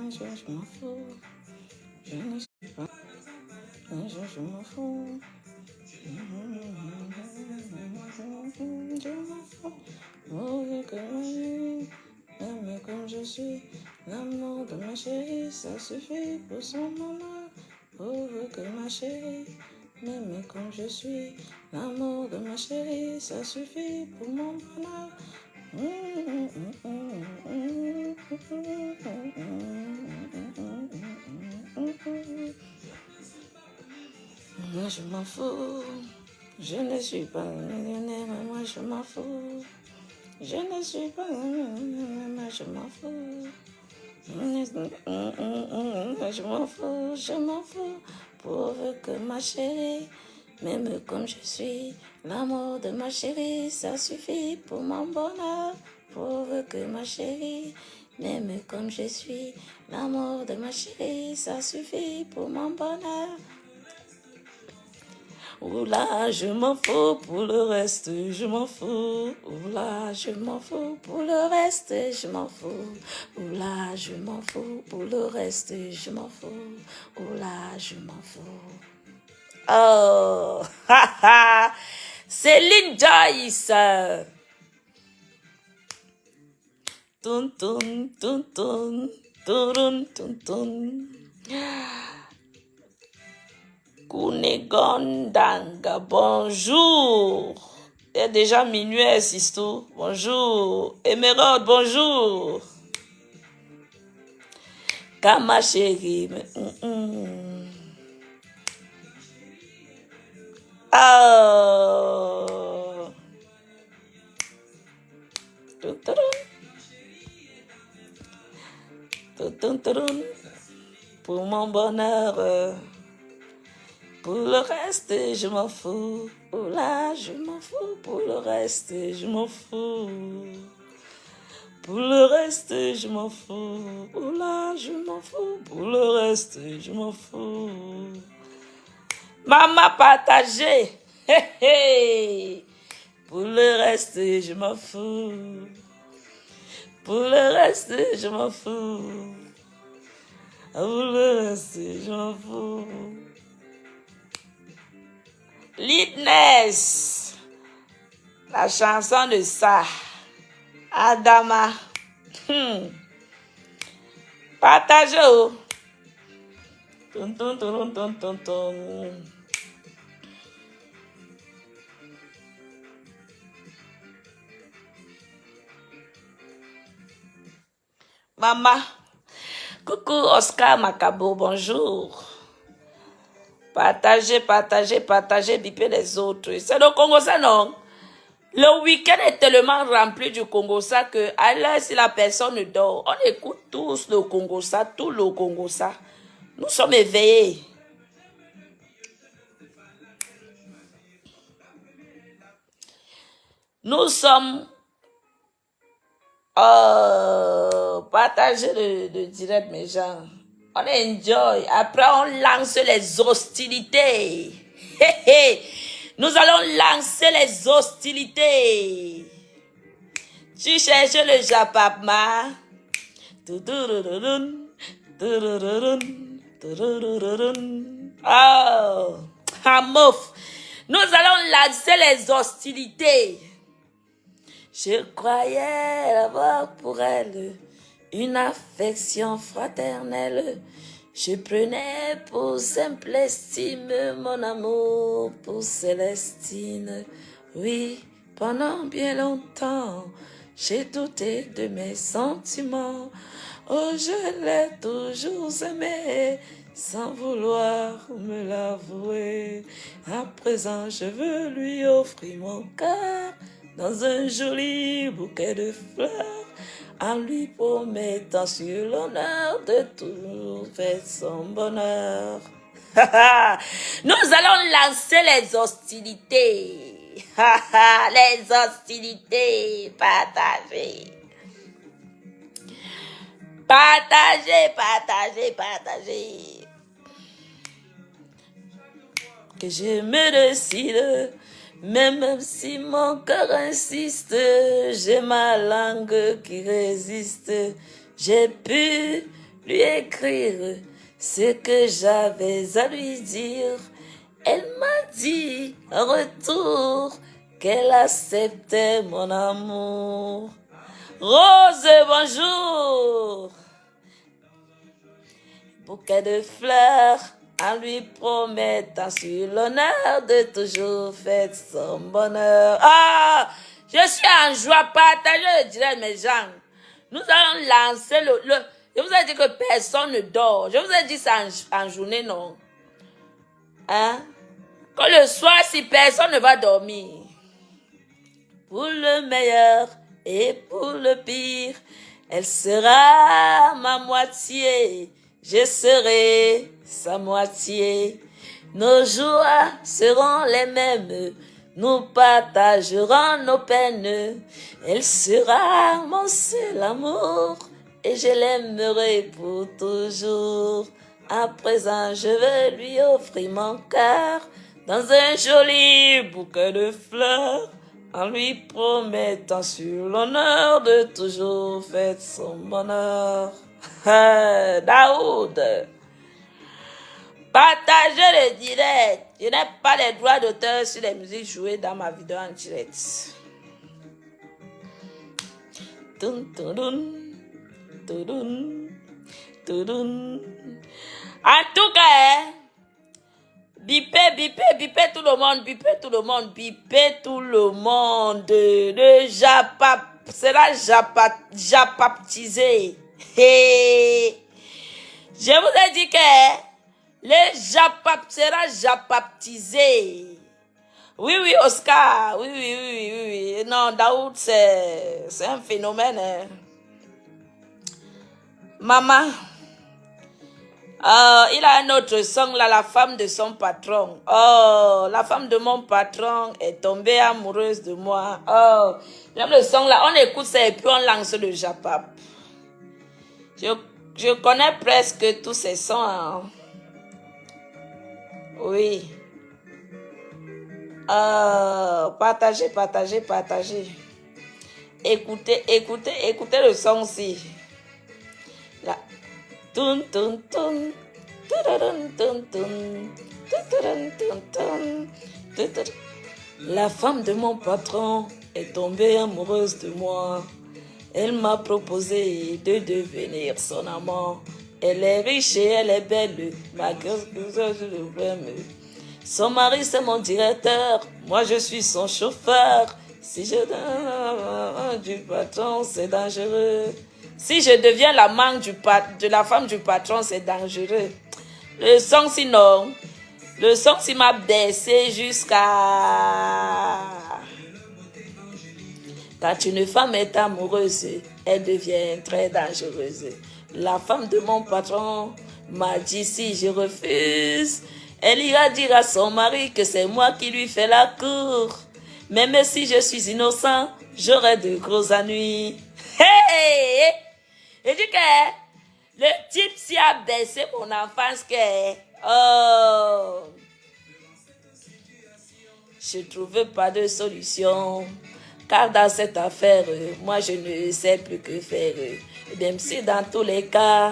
Je m'en fous. Je ne sais pas. Je m'en fous. Je m'en fous. Mauvais que ma vie, même comme je suis, l'amour de ma chérie, ça suffit pour son bonheur. Pauvre que ma chérie, même comme je suis, l'amour de ma chérie, ça suffit pour mon bonheur. Moi je m'en fous, je ne suis pas millionnaire, mais moi je m'en fous. Je ne suis pas millionnaire, mais je m'en fous. Je m'en fous, pauvre que ma chérie, même comme je suis, l'amour de ma chérie, ça suffit pour mon bonheur. Pauvre que ma chérie, même comme je suis, l'amour de ma chérie, ça suffit pour mon bonheur. Oula, je m'en fous, pour le reste, je m'en fous. Oula, je m'en fous, pour le reste, je m'en fous. Oula, je m'en fous, pour le reste, je m'en fous. Oula, je m'en fous. Oh, haha, Céline Joyce. Toun, toun, toun, toun, toun, toun, toun. Kunegondanga, bonjour. Il est déjà minuit, Sistou. Bonjour. Émeraude, bonjour. Kama chérie. Oh. Pour mon bonheur. Pour le reste, je m'en fous. Oula, je m'en fous. Pour le reste, je m'en fous. Pour le reste, je m'en fous. Oula, je m'en fous. Pour le reste, je m'en fous. Maman partagée. Hey, hey. Pour le reste, je m'en fous. Pour le reste, je m'en fous. Pour le reste, je m'en fous. Litness, la chanson de ça, Adama, partagez-vous. Ton, ton, ton, ton, ton, ton. Maman, coucou Oscar Macabo, bonjour. Partagez, partagez, partagez, bipez les autres. C'est le Congo, ça non? Le week-end est tellement rempli du Congo ça que, à l'heure, si la personne dort, on écoute tous le Congo ça, tout le Congo ça. Nous sommes éveillés. Nous sommes partagez le direct, mes gens. On enjoy. Après, on lance les hostilités. Nous allons lancer les hostilités. Tu cherches le Japapma. Oh, Hamouf. Nous allons lancer les hostilités. Je croyais avoir pour elle une affection fraternelle. Je prenais pour simple estime mon amour pour Célestine. Oui, pendant bien longtemps, j'ai douté de mes sentiments. Oh, je l'ai toujours aimée, sans vouloir me l'avouer. À présent, je veux lui offrir mon cœur dans un joli bouquet de fleurs, en lui promettant sur l'honneur de toujours faire son bonheur. Nous allons lancer les hostilités. Les hostilités. Partagez. Partagez, partagez, partagez. Que je me décide Mais même si mon cœur insiste, j'ai ma langue qui résiste. J'ai pu lui écrire ce que j'avais à lui dire. Elle m'a dit en retour qu'elle acceptait mon amour. Rose, bonjour. Bouquet de fleurs, en lui promettant sur l'honneur de toujours faire son bonheur. Ah, je suis en joie, partagez le direct, mes gens. Nous allons lancer je vous ai dit que personne ne dort. Je vous ai dit ça en journée, non? Hein? Quand le soir, si personne ne va dormir. Pour le meilleur et pour le pire, elle sera ma moitié. Je serai sa moitié. Nos joies seront les mêmes. Nous partagerons nos peines. Elle sera mon seul amour. Et je l'aimerai pour toujours. À présent, je vais lui offrir mon cœur dans un joli bouquet de fleurs, en lui promettant sur l'honneur de toujours faire son bonheur. Daoud, partagez le direct. Je n'ai pas les droits d'auteur sur les musiques jouées dans ma vidéo en direct. En tout cas, bipez tout le monde, bipez tout le monde, bipez tout le monde. Le Japap sera japaptisé. Hey. Je vous ai dit que le Japap sera japaptisé. Oui, Oscar, oui. Non, Daoud, c'est un phénomène. Hein. Maman. Il a un autre son là, la femme de son patron. Oh, la femme de mon patron est tombée amoureuse de moi. Oh, j'aime le son là. On écoute ça et puis on lance le Japap. Je connais presque tous ces sons. Hein. Oui. Partagez. Écoutez le son aussi. Là. La femme de mon patron est tombée amoureuse de moi. Elle m'a proposé de devenir son amant. Elle est riche et elle est belle, malgré que je l'aime. Son mari c'est mon directeur, moi je suis son chauffeur. Si je donne du patron, c'est dangereux. Si je deviens l'amant de la femme du patron, c'est dangereux. Le son sinon, le son s'il m'a baissé jusqu'à... Quand une femme est amoureuse, elle devient très dangereuse. La femme de mon patron m'a dit si je refuse, elle ira dire à son mari que c'est moi qui lui fais la cour. Même si je suis innocent, j'aurai de gros ennuis. Hey! Je dis que le type s'y a baissé mon enfance que... Oh! Je ne trouvais pas de solution. Car dans cette affaire, moi je ne sais plus que faire. Même si dans tous les cas...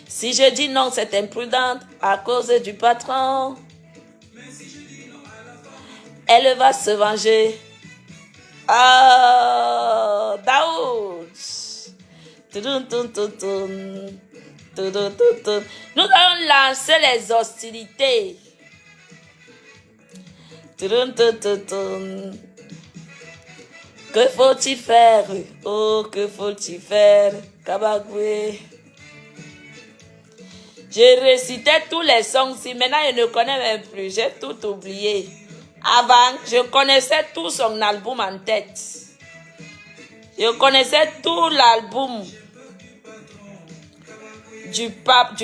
si je dis non, c'est imprudent à cause du patron. Elle va se venger. Oh, Daoud. Nous allons lancer les hostilités. Que faut-il faire? Oh, que faut-il faire? Kabagoué. J'ai récité tous les sons. Si maintenant je ne connais même plus, j'ai tout oublié. Avant, je connaissais tout son album en tête. Je connaissais tout l'album du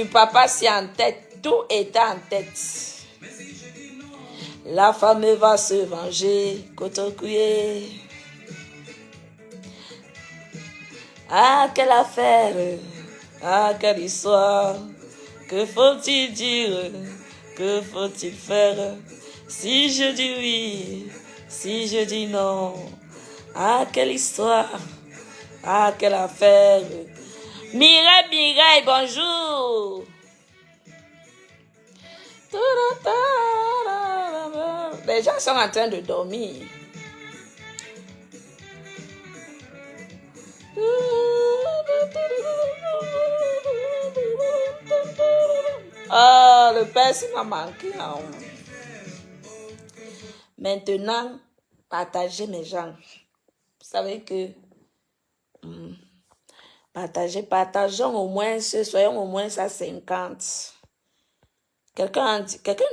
papa si en tête. Tout était en tête. La femme va se venger, Kotokouye. Ah, quelle affaire! Ah, quelle histoire! Que faut-il dire? Que faut-il faire? Si je dis oui, si je dis non. Ah, quelle histoire. Ah, quelle affaire. Mireille, Mireille, bonjour. Les gens sont en train de dormir. Oh, le père, ça m'a manqué. Hein. Maintenant, partagez mes gens. Vous savez que partageons au moins, soyons au moins à 50. Quelqu'un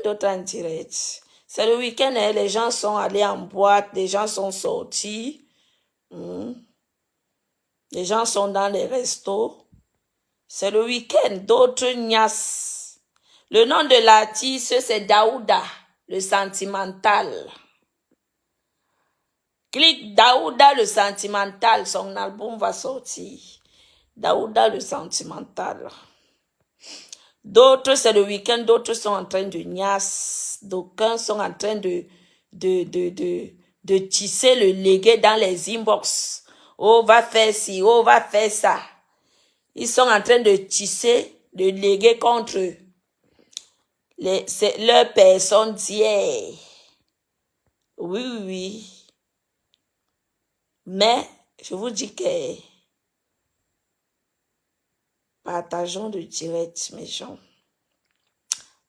d'autre en direct. C'est le week-end, hein, les gens sont allés en boîte, les gens sont sortis. Les gens sont dans les restos. C'est le week-end, d'autres nias. Le nom de l'artiste, c'est Daouda, le sentimental. Clique Daouda, le sentimental, son album va sortir. Daouda, le sentimental. D'autres, c'est le week-end, d'autres sont en train de nias. D'aucuns sont en train de tisser le légué dans les inbox. Oh, va faire ci, oh, va faire ça. Ils sont en train de tisser le légué contre leur personne d'hier. Oui, oui. Mais, je vous dis que partageons le direct, mes gens.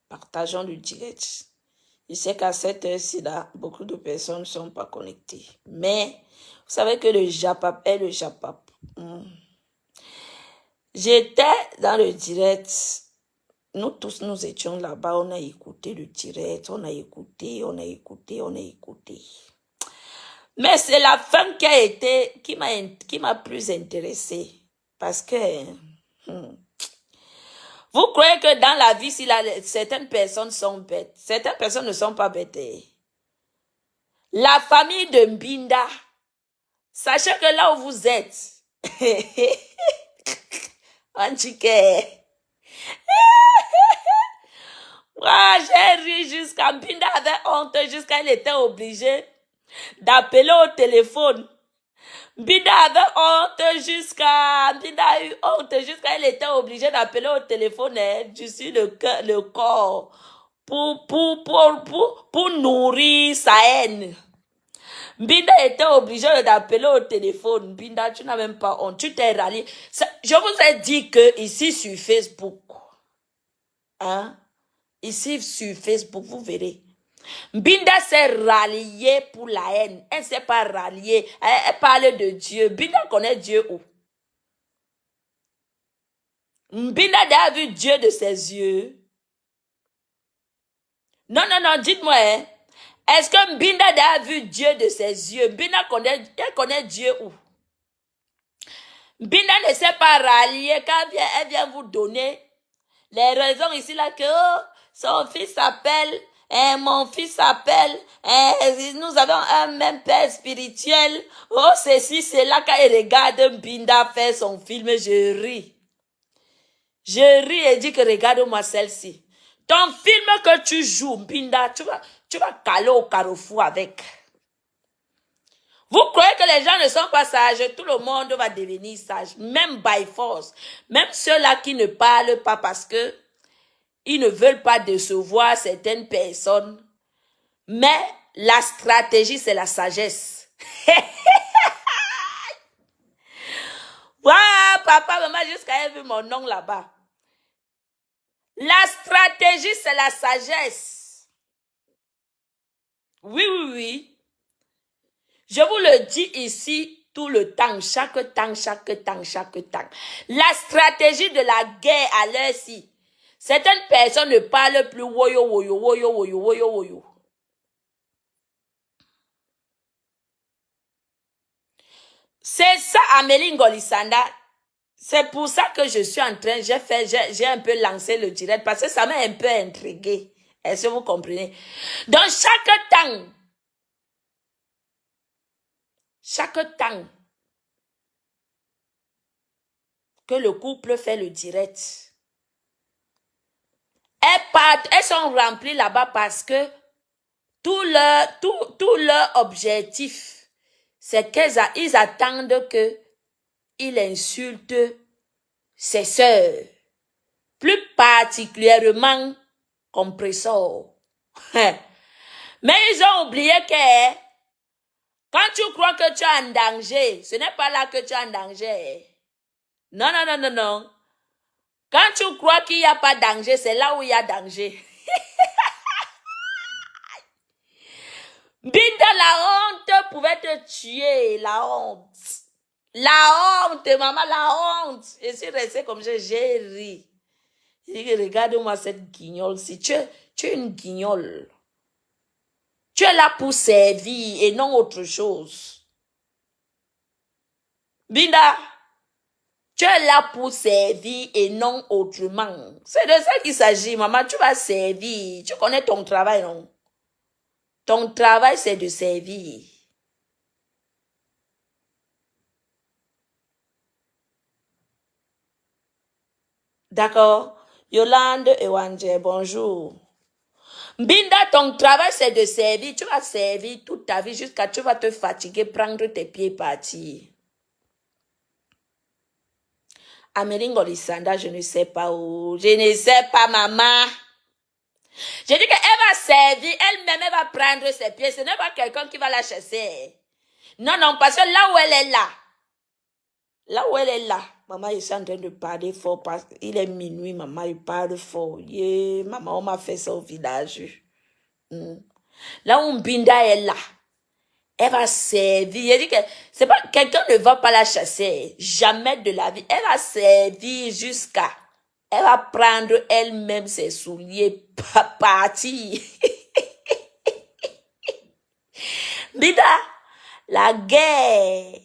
Partageons le direct. Je sais qu'à cette heure-ci, là, beaucoup de personnes ne sont pas connectées. Mais, vous savez que le Japap est le Japap. J'étais dans le direct. Nous tous, nous étions là-bas. On a écouté le direct. On a écouté. Mais c'est la fin qui m'a plus intéressée. Parce que... Vous croyez que dans la vie, certaines personnes sont bêtes. Certaines personnes ne sont pas bêtes. La famille de Mbinda, sachez que là où vous êtes, en chiquet. J'ai ri jusqu'à Mbinda avait honte, jusqu'à il était obligé d'appeler au téléphone. Mbinda avait honte jusqu'à il était obligé d'appeler au téléphone, dessus le corps, pour nourrir sa haine. Mbinda était obligé d'appeler au téléphone. Mbinda, tu n'as même pas honte, tu t'es rallié. Je vous ai dit que ici sur Facebook, hein, ici sur Facebook, vous verrez. Mbinda s'est ralliée pour la haine. Elle ne s'est pas ralliée. Elle parle de Dieu. Mbinda connaît Dieu où? Mbinda a vu Dieu de ses yeux. Non, dites-moi. Hein. Est-ce que Mbinda a vu Dieu de ses yeux? Mbinda connaît Dieu où? Mbinda ne s'est pas ralliée quand elle vient vous donner les raisons ici là que son fils s'appelle... mon fils s'appelle, nous avons un même père spirituel. Oh, ceci, c'est là quand il regarde Mbinda faire son film, je ris. Je ris et dis que regarde-moi celle-ci. Ton film que tu joues, Mbinda, tu vas caler au carrefour avec. Vous croyez que les gens ne sont pas sages? Tout le monde va devenir sage, même by force. Même ceux-là qui ne parlent pas parce que ils ne veulent pas décevoir certaines personnes. Mais la stratégie, c'est la sagesse. Waouh, papa, maman, jusqu'à vu mon nom là-bas. La stratégie, c'est la sagesse. Oui. Je vous le dis ici tout le temps, chaque temps. La stratégie de la guerre à l'heure-ci. Certaines personnes ne parlent plus woyo. C'est ça, Amélie Ngolisanda. C'est pour ça que je suis en train, j'ai un peu lancé le direct parce que ça m'a un peu intrigué. Est-ce que vous comprenez? Donc, chaque temps que le couple fait le direct, elles sont remplies là-bas parce que Tout leur objectif, c'est qu'ils attendent qu'il insulte ses sœurs. Plus particulièrement Compressor. Mais ils ont oublié que quand tu crois que tu es en danger, ce n'est pas là que tu es en danger. Non, non, non, non, non. Quand tu crois qu'il n'y a pas de danger, c'est là où il y a danger. Binda, la honte pouvait te tuer, la honte. La honte, maman, la honte. Je suis restée comme ça, j'ai ri. J'ai dit, regarde-moi cette guignole. Si tu es une guignole. Tu es là pour servir et non autre chose. Binda, tu es là pour servir et non autrement. C'est de ça qu'il s'agit, maman. Tu vas servir. Tu connais ton travail, non? Ton travail, c'est de servir. D'accord? Yolande et Wanje, bonjour. Binda, ton travail, c'est de servir. Tu vas servir toute ta vie jusqu'à tu vas te fatiguer, prendre tes pieds, partir. Améringo Lissanda, je ne sais pas où. Je ne sais pas, maman. J'ai dit qu'elle va servir, elle-même, elle va prendre ses pieds. Ce n'est pas quelqu'un qui va la chasser. Non, non, parce que là où elle est là, maman, je suis en train de parler fort parce qu'il est minuit, maman, il parle fort. Yeah, maman, on m'a fait ça au village. Là où Binda est là, elle va servir. J'ai dit que c'est pas, quelqu'un ne va pas la chasser. Jamais de la vie. Elle va servir jusqu'à, elle va prendre elle-même ses souliers, partir. Binda, la guerre,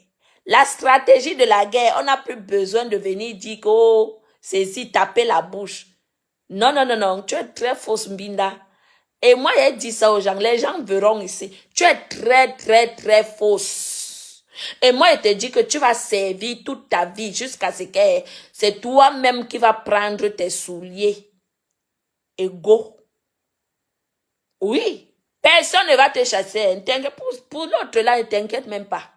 la stratégie de la guerre, on n'a plus besoin de venir dire que oh, c'est ici taper la bouche. Non, non, non, non, tu es très fausse, Binda. Et moi, j'ai dit ça aux gens, les gens verront ici. Tu es très, très, très fausse. Et moi, je te dis que tu vas servir toute ta vie jusqu'à ce que c'est toi-même qui vas prendre tes souliers. Et go. Oui. Personne ne va te chasser. Pour l'autre là, ne t'inquiète même pas.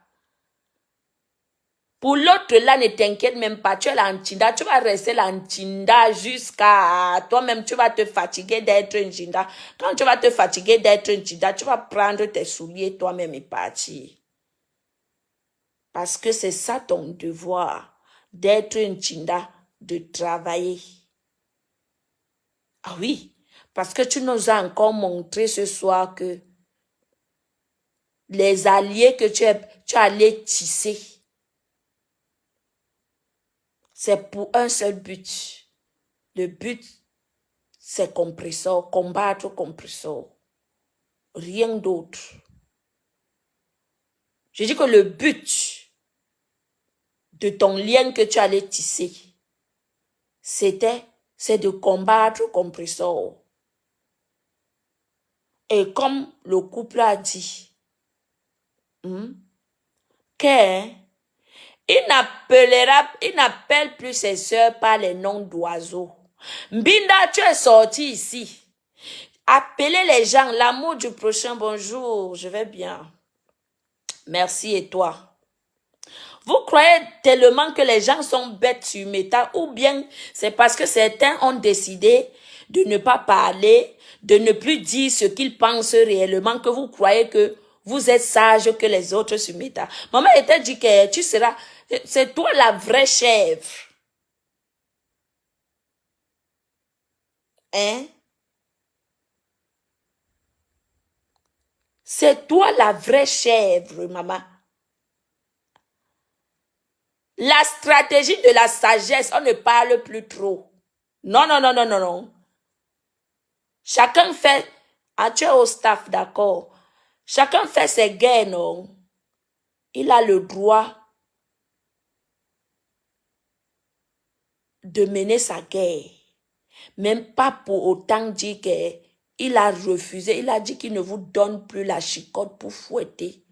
Pour l'autre là, ne t'inquiète même pas. Tu es l'antinda. Tu vas rester l'antinda jusqu'à toi-même. Tu vas te fatiguer d'être un jinda. Quand tu vas te fatiguer d'être un jinda, tu vas prendre tes souliers toi-même et partir. Parce que c'est ça ton devoir, d'être un jinda, de travailler. Ah oui, parce que tu nous as encore montré ce soir que les alliés que tu as allé tisser, c'est pour un seul but. Le but, c'est Compressor, combattre Compressor. Rien d'autre. Je dis que le but de ton lien que tu allais tisser, c'est de combattre Compressor. Et comme le couple a dit, il n'appelle plus ses sœurs par les noms d'oiseaux. Mbinda, tu es sorti ici. Appelez les gens, l'amour du prochain, bonjour, je vais bien. Merci et toi? Vous croyez tellement que les gens sont bêtes sur Meta ou bien c'est parce que certains ont décidé de ne pas parler, de ne plus dire ce qu'ils pensent réellement que vous croyez que vous êtes sage que les autres sur Meta. Maman était dit que tu seras, c'est toi la vraie chèvre. Hein? C'est toi la vraie chèvre, maman. La stratégie de la sagesse, on ne parle plus trop. Non, non, non, non, non, non. Chacun fait, tu es au staff, d'accord. Chacun fait ses guerres, non. Il a le droit de mener sa guerre. Même pas pour autant dire qu'il a refusé. Il a dit qu'il ne vous donne plus la chicotte pour fouetter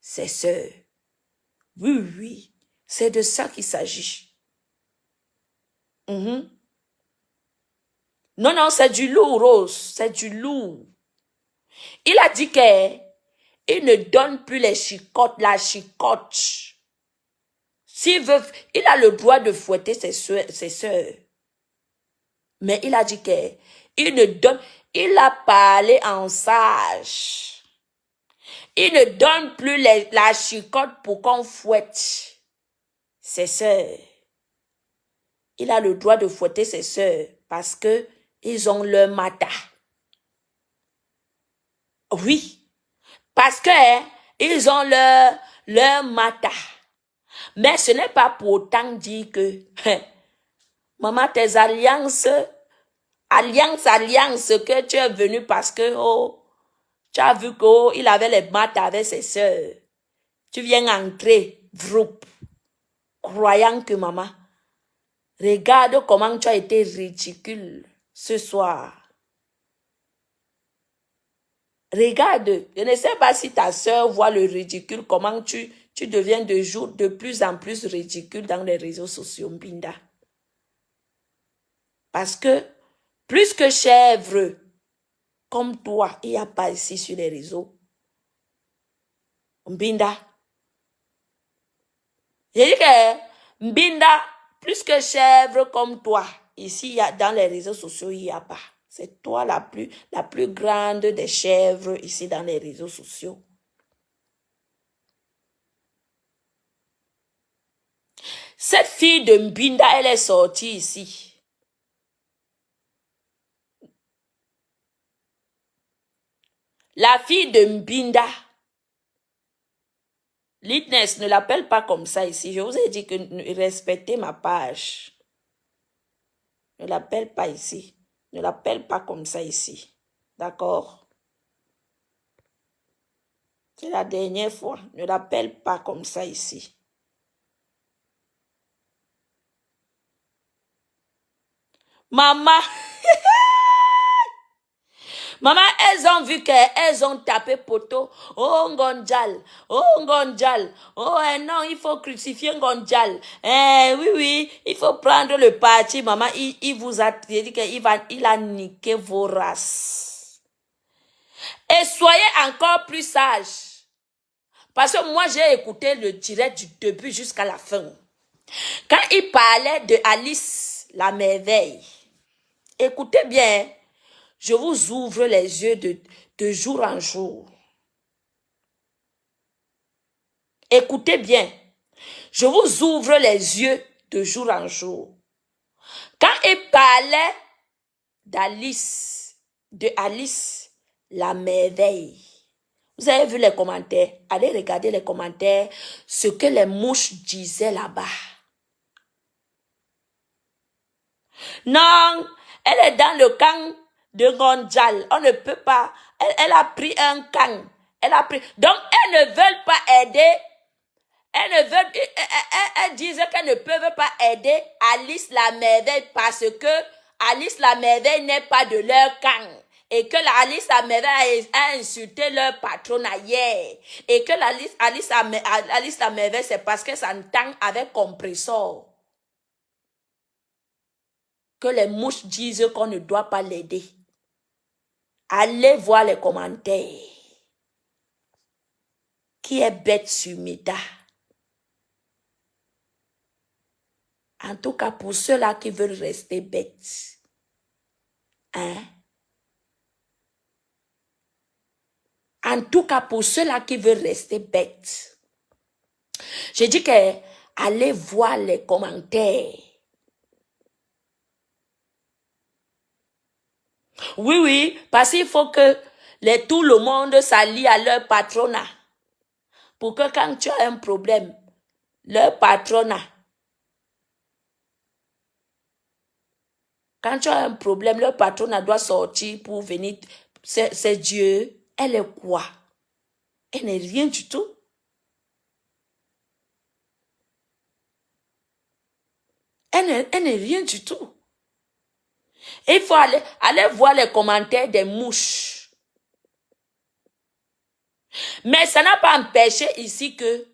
ses sœurs. Oui, oui. C'est de ça qu'il s'agit. Non, non, c'est du lourd, Rose. C'est du lourd. Il a dit qu'il ne donne plus la chicotte. S'il veut, il a le droit de fouetter ses sœurs. Mais il a dit qu'il ne donne, il a parlé en sage. Il ne donne plus la chicotte pour qu'on fouette ses sœurs. Il a le droit de fouetter ses sœurs parce que ils ont leur mata. Oui, parce que ils ont leur mata. Mais ce n'est pas pour autant dire que maman, tes alliances que tu es venu parce que tu as vu qu'il avait les maths avec ses sœurs. Tu viens entrer, groupe, croyant que maman, regarde comment tu as été ridicule ce soir. Regarde, je ne sais pas si ta sœur voit le ridicule, comment tu deviens de plus en plus ridicule dans les réseaux sociaux, Mbinda. Parce que, plus que chèvre, comme toi, il n'y a pas ici sur les réseaux. Mbinda. J'ai dit que Mbinda, plus que chèvre comme toi, ici, dans les réseaux sociaux, il n'y a pas. C'est toi la plus grande des chèvres ici dans les réseaux sociaux. Cette fille de Mbinda, elle est sortie ici. La fille de Mbinda. Litness, ne l'appelle pas comme ça ici. Je vous ai dit que respectez ma page. Ne l'appelle pas ici. Ne l'appelle pas comme ça ici. D'accord? C'est la dernière fois. Ne l'appelle pas comme ça ici. Maman. Maman, elles ont vu qu'elles ont tapé poteau. Oh, Ngonjal. Oh, Ngonjal. Oh, non, il faut crucifier Ngonjal. Oui, il faut prendre le parti. Maman, il vous a dit qu'il a niqué vos races. Et soyez encore plus sages. Parce que moi, j'ai écouté le direct du début jusqu'à la fin. Quand il parlait de Alice, la merveille, écoutez bien, je vous ouvre les yeux de jour en jour. Écoutez bien, je vous ouvre les yeux de jour en jour. Quand il parlait de Alice, la merveille, vous avez vu les commentaires? Allez regarder les commentaires, ce que les mouches disaient là-bas. Non, elle est dans le camp de Ngonjal. On ne peut pas. Elle a pris un camp. Donc, elles ne veulent pas aider. Elles disent qu'elles ne peuvent pas aider Alice la merveille parce que Alice la merveille n'est pas de leur camp. Et que Alice la merveille a insulté leur patronat hier. Et que Alice la merveille, c'est parce que ça s'entend avec compresseur. Que les mouches disent qu'on ne doit pas l'aider. Allez voir les commentaires. Qui est bête sur Meta? En tout cas, pour ceux-là qui veulent rester bêtes. Hein? En tout cas, pour ceux-là qui veulent rester bêtes. Je dis que allez voir les commentaires. Oui, parce qu'il faut que tout le monde s'allie à leur patronat. Pour que quand tu as un problème, leur patronat, quand tu as un problème, leur patronat doit sortir pour venir. C'est Dieu. Elle est quoi? Elle n'est rien du tout. Elle n'est rien du tout. Il faut aller voir les commentaires des mouches. Mais ça n'a pas empêché ici que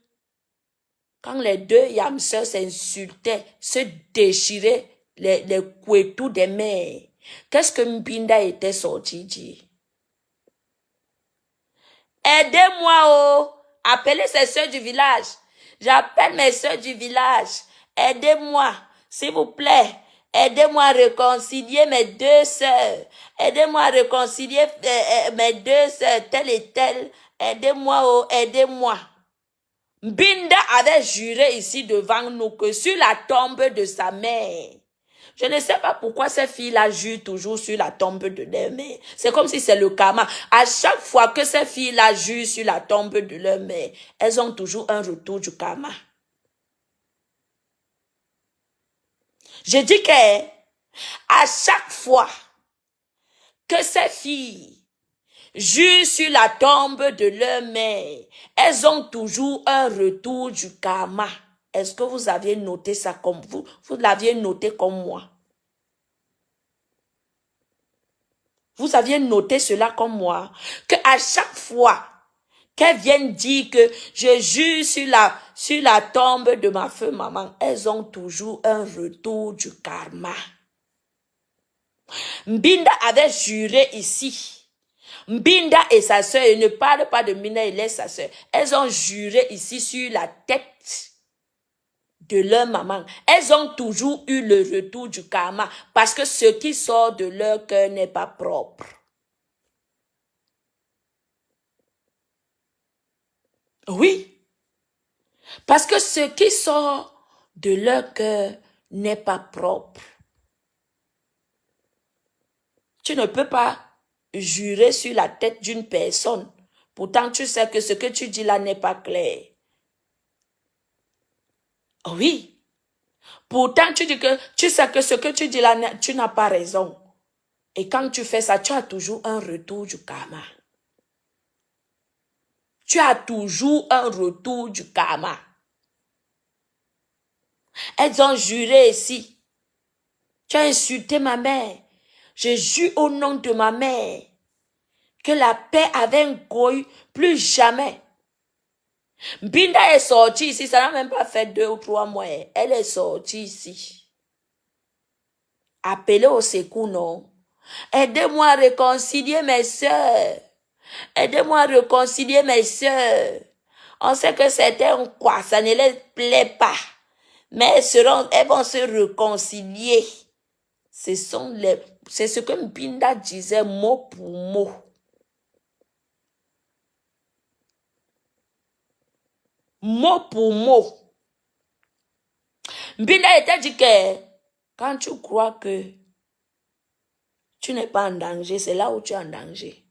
quand les deux yamseurs s'insultaient, se déchiraient les couetous des mères, qu'est-ce que Mbinda était sorti dire? Aidez-moi, oh. Appelez ces sœurs du village. J'appelle mes sœurs du village. Aidez-moi, s'il vous plaît. Aidez-moi à réconcilier mes deux sœurs. Aidez-moi à réconcilier mes deux sœurs, telle et telle. Aidez-moi, oh, aidez-moi. Mbinda avait juré ici devant nous que sur la tombe de sa mère, je ne sais pas pourquoi ces filles-là jurent toujours sur la tombe de leur mère. C'est comme si c'est le karma. À chaque fois que ces filles-là jurent sur la tombe de leur mère, elles ont toujours un retour du karma. Je dis que à chaque fois que ces filles jurent sur la tombe de leur mère, elles ont toujours un retour du karma. Est-ce que vous aviez noté ça comme vous? Vous l'aviez noté comme moi? Vous aviez noté cela comme moi? Que à chaque fois qu'elles viennent dire que je jure sur la tombe de ma feu maman, elles ont toujours un retour du karma. Mbinda avait juré ici. Mbinda et sa sœur, il ne parle pas de Mina, elle est sa sœur. Elles ont juré ici sur la tête de leur maman. Elles ont toujours eu le retour du karma parce que ce qui sort de leur cœur n'est pas propre. Oui. Parce que ce qui sort de leur cœur n'est pas propre. Tu ne peux pas jurer sur la tête d'une personne. Pourtant, tu sais que ce que tu dis là n'est pas clair. Oui. Pourtant, tu dis que tu sais que ce que tu dis là, tu n'as pas raison. Et quand tu fais ça, tu as toujours un retour du karma. Tu as toujours un retour du karma. Elles ont juré ici. Tu as insulté ma mère. Je jure au nom de ma mère que la paix avec un goy, plus jamais. Binda est sortie ici, ça n'a même pas fait 2 ou 3 mois. Elle est sortie ici. Appelez au secours, non? Aidez-moi à réconcilier mes sœurs. Aidez-moi à réconcilier mes sœurs. On sait que certains quoi, ça ne les plaît pas. Mais elles vont se réconcilier. C'est ce que Mbinda disait mot pour mot. Mot pour mot. Mbinda était dit que quand tu crois que tu n'es pas en danger, c'est là où tu es en danger.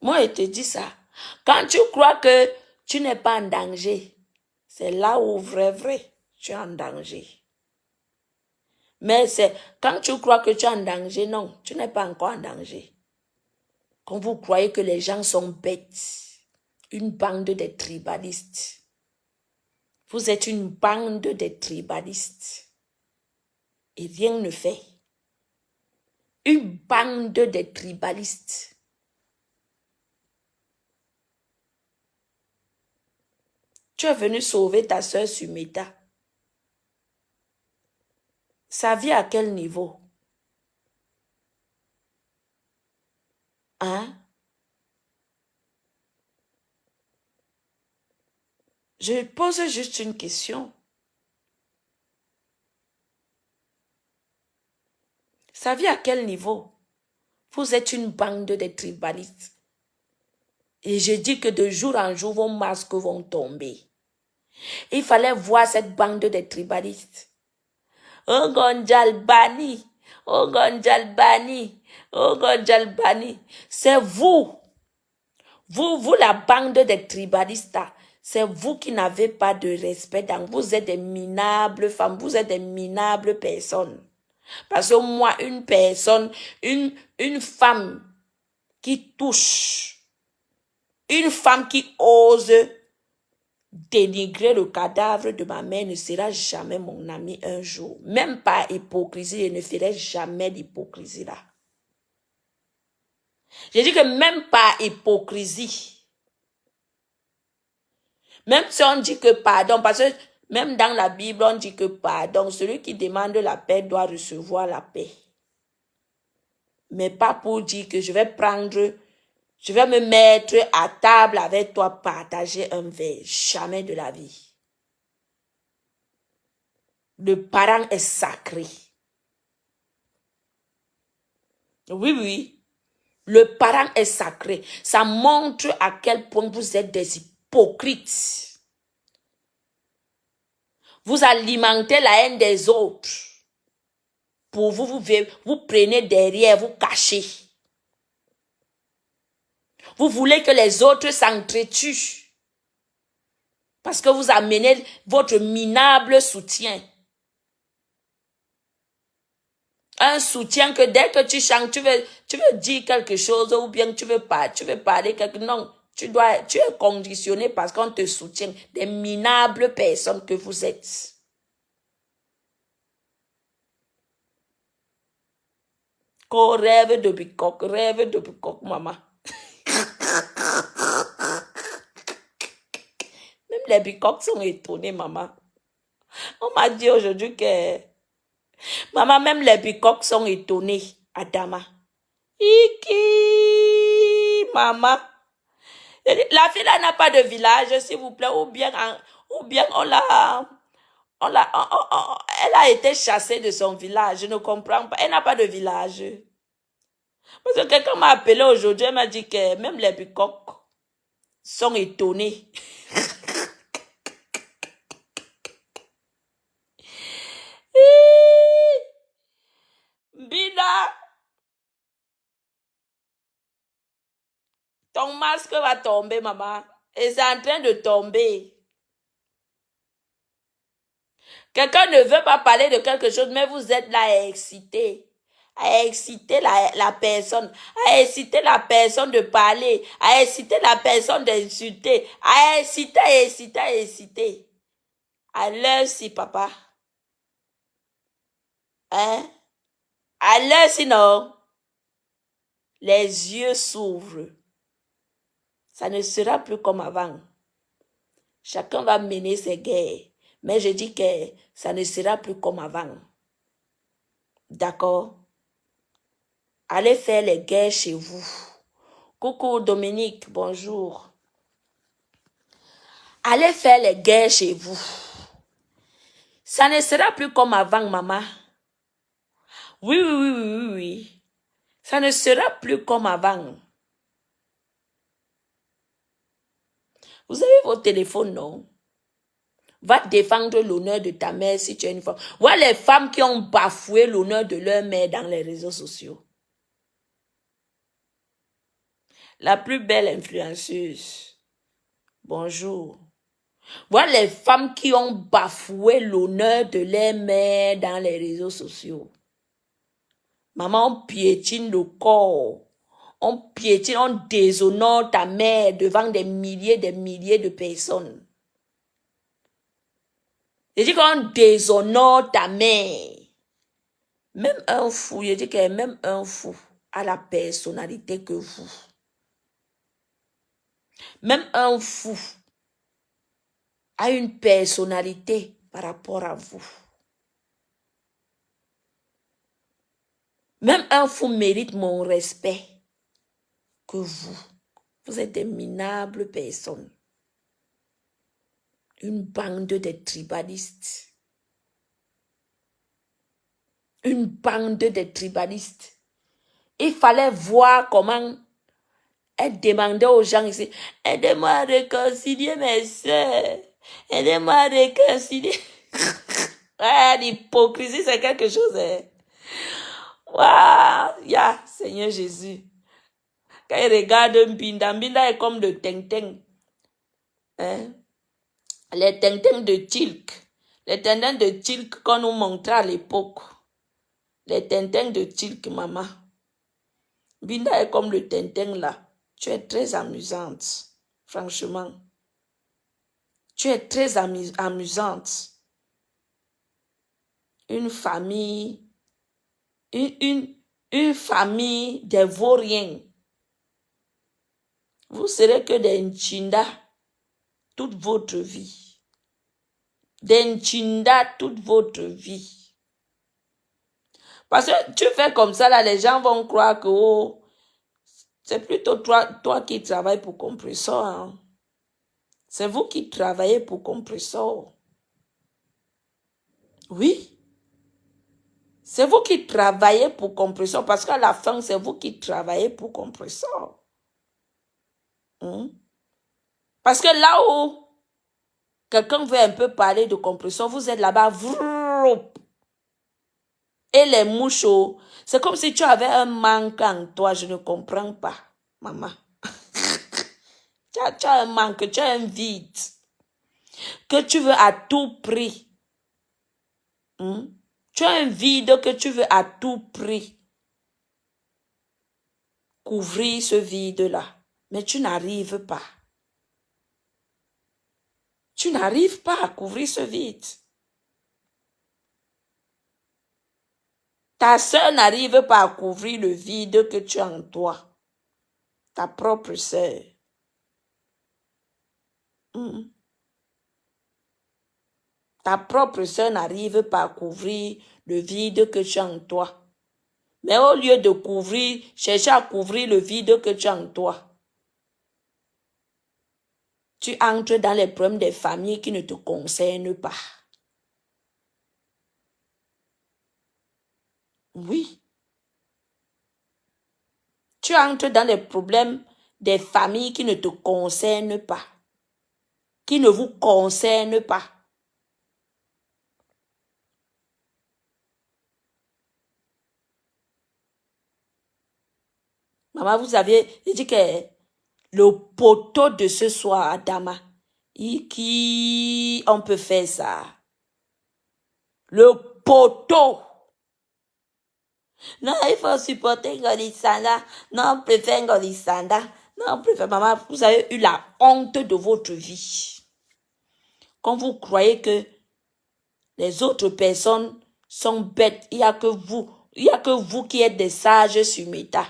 Moi, je te dis ça. Quand tu crois que tu n'es pas en danger, c'est là où vrai, tu es en danger. Mais c'est quand tu crois que tu es en danger, non, tu n'es pas encore en danger. Quand vous croyez que les gens sont bêtes, une bande de tribalistes. Vous êtes une bande de tribalistes. Et rien ne fait. Une bande de tribalistes. Tu es venu sauver ta soeur Sumeta. Ça vient à quel niveau? Hein? Je pose juste une question. Ça vient à quel niveau? Vous êtes une bande de tribalistes. Et je dis que de jour en jour, vos masques vont tomber. Il fallait voir cette bande de tribalistes. Ogonjalbani, Ogonjalbani, Ogonjalbani. C'est vous. Vous, la bande des tribalistes, c'est vous qui n'avez pas de respect. Vous êtes des minables femmes, vous êtes des minables personnes. Parce que moi, une personne, une femme qui touche, une femme qui ose dénigrer le cadavre de ma mère ne sera jamais mon ami un jour. Même par hypocrisie, je ne ferai jamais d'hypocrisie là. Je dis que même par hypocrisie, même si on dit que pardon, parce que même dans la Bible, on dit que pardon, celui qui demande la paix doit recevoir la paix. mais pas pour dire que je vais me mettre à table avec toi, partager un verre. Jamais de la vie. Le parent est sacré. Oui, oui. Le parent est sacré. Ça montre à quel point vous êtes des hypocrites. Vous alimentez la haine des autres. Pour vous, vous prenez derrière, vous cachez. Vous voulez que les autres s'entretuent. Parce que vous amenez votre minable soutien. Un soutien que dès que tu chantes, tu veux dire quelque chose ou bien tu veux parler quelque chose. Non, tu es conditionné parce qu'on te soutient. Des minables personnes que vous êtes. Qu'on rêve de bicoque, maman. Même les bicoques sont étonnés, maman. On m'a dit aujourd'hui que... Maman, même les bicoques sont étonnés, Adama. Iki, maman. La fille là n'a pas de village, s'il vous plaît, ou bien elle a été chassée de son village. Je ne comprends pas. Elle n'a pas de village. Parce que quelqu'un m'a appelé aujourd'hui, elle m'a dit que même les bicoques sont étonnés. Bina, ton masque va tomber, maman. Et c'est en train de tomber. Quelqu'un ne veut pas parler de quelque chose, mais vous êtes là à exciter. À exciter la personne. À exciter la personne de parler. À exciter la personne d'insulter. À exciter. À l'heure si, papa. Hein? À l'heure sinon, les yeux s'ouvrent. Ça ne sera plus comme avant. Chacun va mener ses guerres. Mais je dis que ça ne sera plus comme avant. D'accord? Allez faire les guerres chez vous. Coucou Dominique, bonjour. Allez faire les guerres chez vous. Ça ne sera plus comme avant, maman. Oui. Ça ne sera plus comme avant. Vous avez vos téléphones, non? Va défendre l'honneur de ta mère si tu es une femme. Voilà les femmes qui ont bafoué l'honneur de leur mère dans les réseaux sociaux. La plus belle influenceuse. Bonjour. Voilà les femmes qui ont bafoué l'honneur de leur mère dans les réseaux sociaux. Maman, on piétine le corps. On piétine, on déshonore ta mère devant des milliers de personnes. Je dis qu'on déshonore ta mère. Même un fou, je dis que même un fou a la personnalité que vous. Même un fou a une personnalité par rapport à vous. Même un fou mérite mon respect que vous. Vous êtes des minables personnes. Une bande de tribalistes. Une bande de tribalistes. Il fallait voir comment elle demandait aux gens ici, aidez-moi à réconcilier mes soeurs. Aidez-moi à réconcilier. L'hypocrisie, c'est quelque chose. Waouh, Seigneur Jésus. Quand il regarde Mbinda est comme le teng-teng. Hein? Les teng-teng de Tilk. Les teng-teng de Tilk qu'on nous montrait à l'époque. Les teng-teng de Tilk, maman. Mbinda est comme le teng-teng là. Tu es très amusante. Franchement. Tu es très amusante. Une famille. Une famille des vauriens. Vous serez que des Nchinda toute votre vie. Des Nchinda toute votre vie. Parce que tu fais comme ça, là, les gens vont croire que oh, c'est plutôt toi qui travailles pour Compressor. Hein. C'est vous qui travaillez pour Compressor. Oui. C'est vous qui travaillez pour Compressor. Parce qu'à la fin, c'est vous qui travaillez pour Compressor. Parce que là où quelqu'un veut un peu parler de Compressor, vous êtes là-bas. Et les mouches, c'est comme si tu avais un manque en toi. Je ne comprends pas, maman. Tu as un manque, tu as un vide que tu veux à tout prix. Tu as un vide que tu veux à tout prix couvrir ce vide-là. Mais tu n'arrives pas. Tu n'arrives pas à couvrir ce vide. Ta sœur n'arrive pas à couvrir le vide que tu as en toi. Ta propre sœur. Ta propre sœur n'arrive pas à couvrir le vide que tu as en toi. Mais au lieu de couvrir, chercher à couvrir le vide que tu as en toi, tu entres dans les problèmes des familles qui ne te concernent pas. Oui. Tu entres dans les problèmes des familles qui ne te concernent pas. Qui ne vous concernent pas. Maman, vous avez dit que le poteau de ce soir, Adama, qui on peut faire ça? Le poteau. Non, il faut supporter Golisanda. Non, on préfère Golisanda. Non, on préfère. Maman, vous avez eu la honte de votre vie. Quand vous croyez que les autres personnes sont bêtes, il n'y a que vous. Il n'y a que vous qui êtes des sages sur Meta.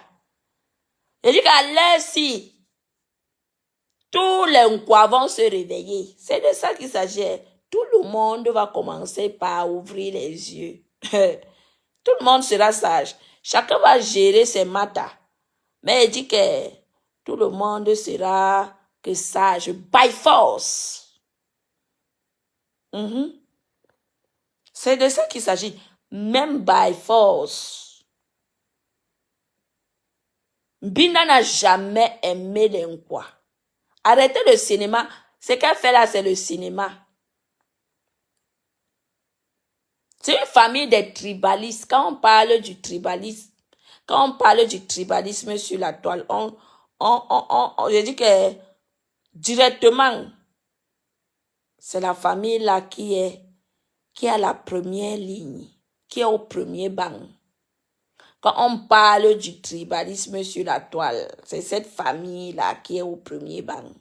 Je dis qu'à l'heure-ci, tous les Nkwa vont se réveiller. C'est de ça qu'il s'agit. Tout le monde va commencer par ouvrir les yeux. Tout le monde sera sage. Chacun va gérer ses matas. Mais il dit que tout le monde sera que sage. By force. C'est de ça qu'il s'agit. Même by force. Binda n'a jamais aimé les Nkwa. Arrêtez le cinéma. Ce qu'elle fait là, c'est le cinéma. C'est une famille des tribalistes. Quand on parle du tribalisme, sur la toile, je dis que directement, c'est la famille là qui est à la première ligne, qui est au premier banc. Quand on parle du tribalisme sur la toile, c'est cette famille là qui est au premier banc.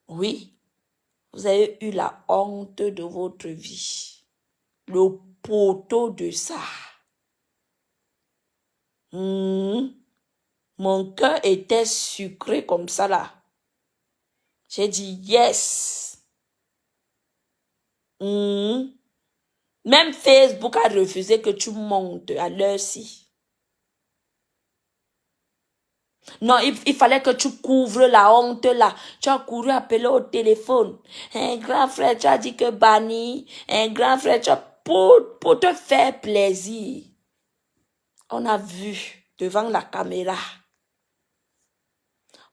Oui, vous avez eu la honte de votre vie. Le poteau de ça. Mon cœur était sucré comme ça là. J'ai dit yes. Même Facebook a refusé que tu montes à l'heure-ci. Non, il fallait que tu couvres la honte là. Tu as couru appeler au téléphone. Un grand frère, tu as dit que banni. Un grand frère, tu as pour te faire plaisir. On a vu devant la caméra.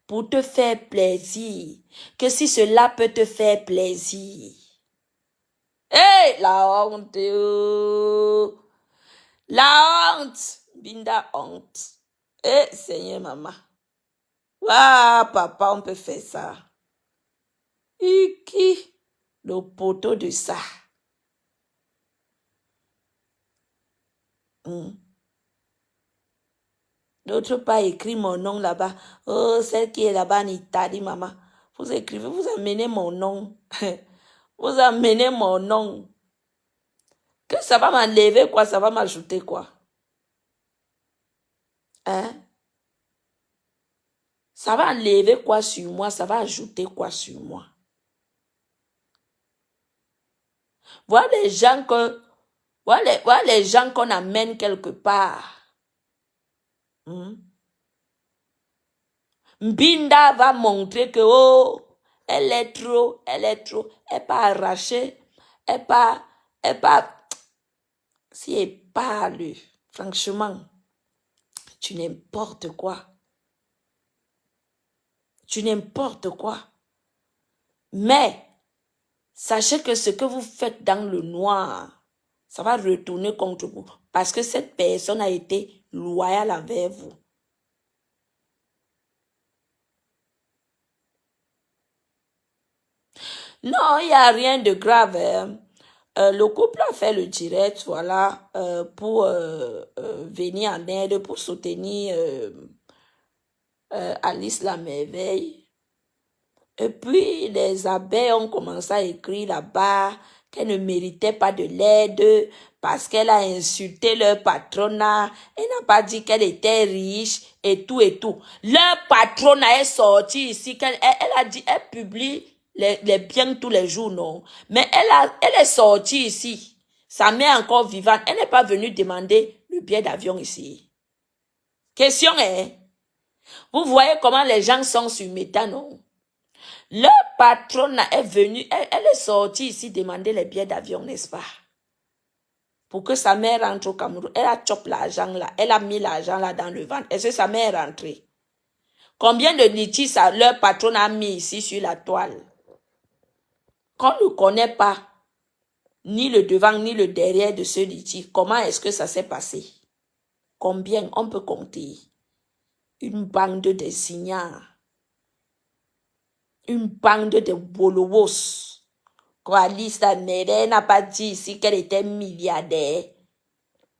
Pour te faire plaisir. Que si cela peut te faire plaisir. Hé, la honte. La honte. Binda honte. Eh, Seigneur, maman. Ah, papa, on peut faire ça. Iki, le poteau de ça. D'autre part, écrit mon nom là-bas. Oh, celle qui est là-bas en Italie, maman. Vous écrivez, vous amenez mon nom. Vous amenez mon nom. Que ça va m'enlever quoi? Ça va m'ajouter quoi? Hein? Ça va enlever quoi sur moi? Ça va ajouter quoi sur moi? Voilà les gens que Voilà les gens qu'on amène quelque part. Mbinda va montrer que, oh, elle est trop, elle pas arrachée, elle pas, si elle parle, franchement, tu n'importe quoi. Tu n'importe quoi. Mais, sachez que ce que vous faites dans le noir, ça va retourner contre vous. Parce que cette personne a été loyale envers vous. Non, il n'y a rien de grave. Hein. Le couple a fait le direct, voilà, pour venir en aide, pour soutenir Alice la merveille. Et puis, les abeilles ont commencé à écrire là-bas qu'elle ne méritait pas de l'aide parce qu'elle a insulté leur patronat. Elle n'a pas dit qu'elle était riche et tout et tout. Leur patronat est sorti ici. Elle a dit, elle publie les biens tous les jours, non. Mais elle est sortie ici. Sa mère est encore vivante. Elle n'est pas venue demander le billet d'avion ici. Question est, vous voyez comment les gens sont sur Meta, non? Leur patronne est venue, elle est sortie ici demander les billets d'avion, n'est-ce pas? Pour que sa mère rentre au Cameroun. Elle a chopé l'argent là, elle a mis l'argent là dans le ventre. Est-ce que sa mère est rentrée? Combien de litiges leur patronne a mis ici sur la toile? Qu'on ne connaît pas ni le devant ni le derrière de ce litige. Comment est-ce que ça s'est passé? Combien? On peut compter. Une bande de signants. Une bande de bolowos. Alice la mère n'a pas dit ici qu'elle était milliardaire.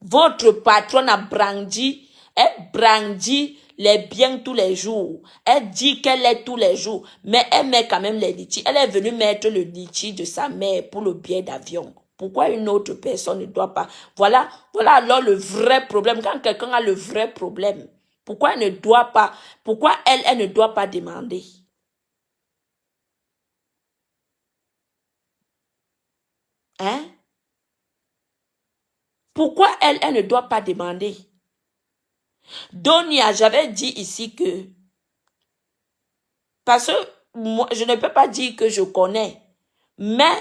Votre patronne a brandi, elle brandit les biens tous les jours. Elle dit qu'elle est tous les jours, mais elle met quand même les litiges. Elle est venue mettre le litige de sa mère pour le billet d'avion. Pourquoi une autre personne ne doit pas? Voilà alors le vrai problème. Quand quelqu'un a le vrai problème, pourquoi elle ne doit pas, pourquoi elle ne doit pas demander? Hein? Pourquoi elle ne doit pas demander? Donia, j'avais dit ici que, parce que moi, je ne peux pas dire que je connais, mais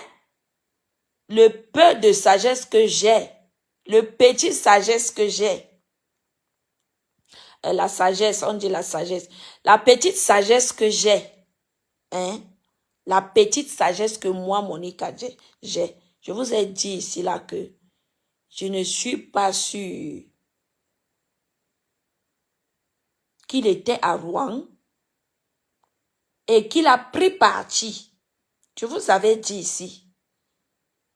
le peu de sagesse que j'ai, le petit sagesse que j'ai, la sagesse, on dit la sagesse, la petite sagesse que j'ai, hein, la petite sagesse que moi, Monica, j'ai, je vous ai dit ici là que je ne suis pas sûre qu'il était à Rouen et qu'il a pris parti. Je vous avais dit ici.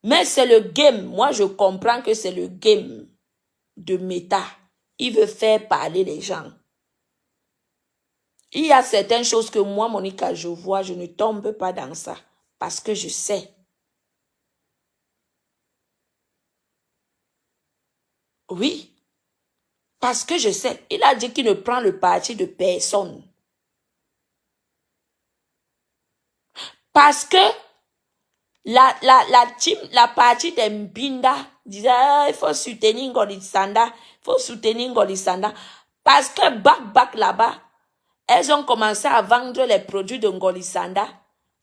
Mais c'est le game. Moi, je comprends que c'est le game de Meta. Il veut faire parler les gens. Il y a certaines choses que moi, Monica, je vois, je ne tombe pas dans ça. Parce que je sais. Oui. Parce que je sais. Il a dit qu'il ne prend le parti de personne. Parce que la partie des Mbinda disait, ah, il faut soutenir Ngolisanda. Il faut soutenir Ngolisanda. Parce que back là-bas, elles ont commencé à vendre les produits de Ngolisanda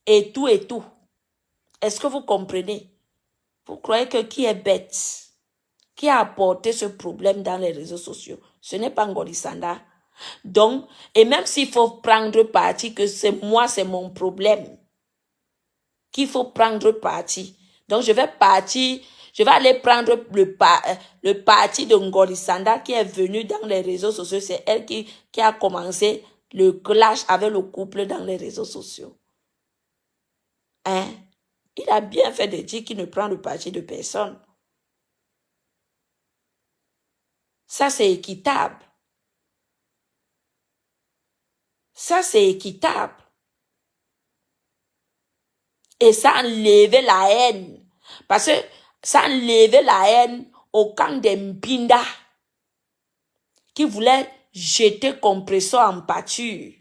et tout et tout. Est-ce que vous comprenez? Vous croyez que qui est bête? Qui a apporté ce problème dans les réseaux sociaux? Ce n'est pas Ngolisanda. Donc, et même s'il faut prendre parti que c'est moi, c'est mon problème, qu'il faut prendre parti. Donc, je vais aller prendre le parti de Ngolisanda qui est venu dans les réseaux sociaux. C'est elle qui a commencé le clash avec le couple dans les réseaux sociaux. Hein? Il a bien fait de dire qu'il ne prend le parti de personne. Ça, c'est équitable. Ça, c'est équitable. Et ça enlevait la haine. Parce que ça enlevait la haine au camp des Mbinda qui voulaient jeter compresseur en pâture.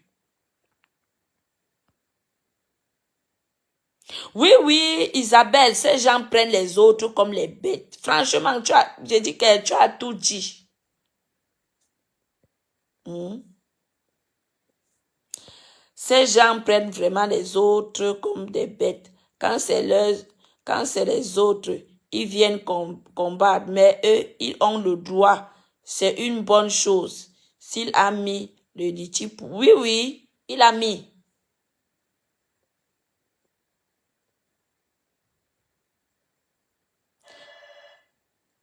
Oui, oui, Isabelle, ces gens prennent les autres comme les bêtes. Franchement, j'ai dit que tu as tout dit. Hmm. Ces gens prennent vraiment les autres comme des bêtes. Quand c'est les autres, ils viennent combattre, mais eux, ils ont le droit. C'est une bonne chose. S'il a mis le litchi, oui, oui, il a mis.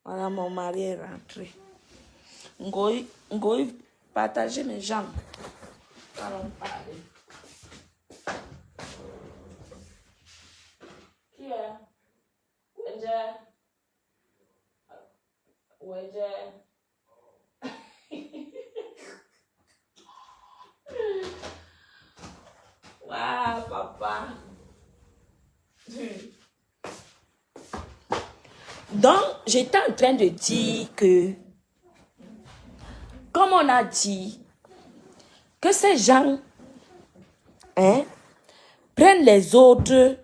Voilà, mon mari est rentré. Ngoï, partagez mes jambes. Allons parler. Qui est? Waouh, papa. Donc, j'étais en train de dire que, comme on a dit, que ces gens prennent les autres.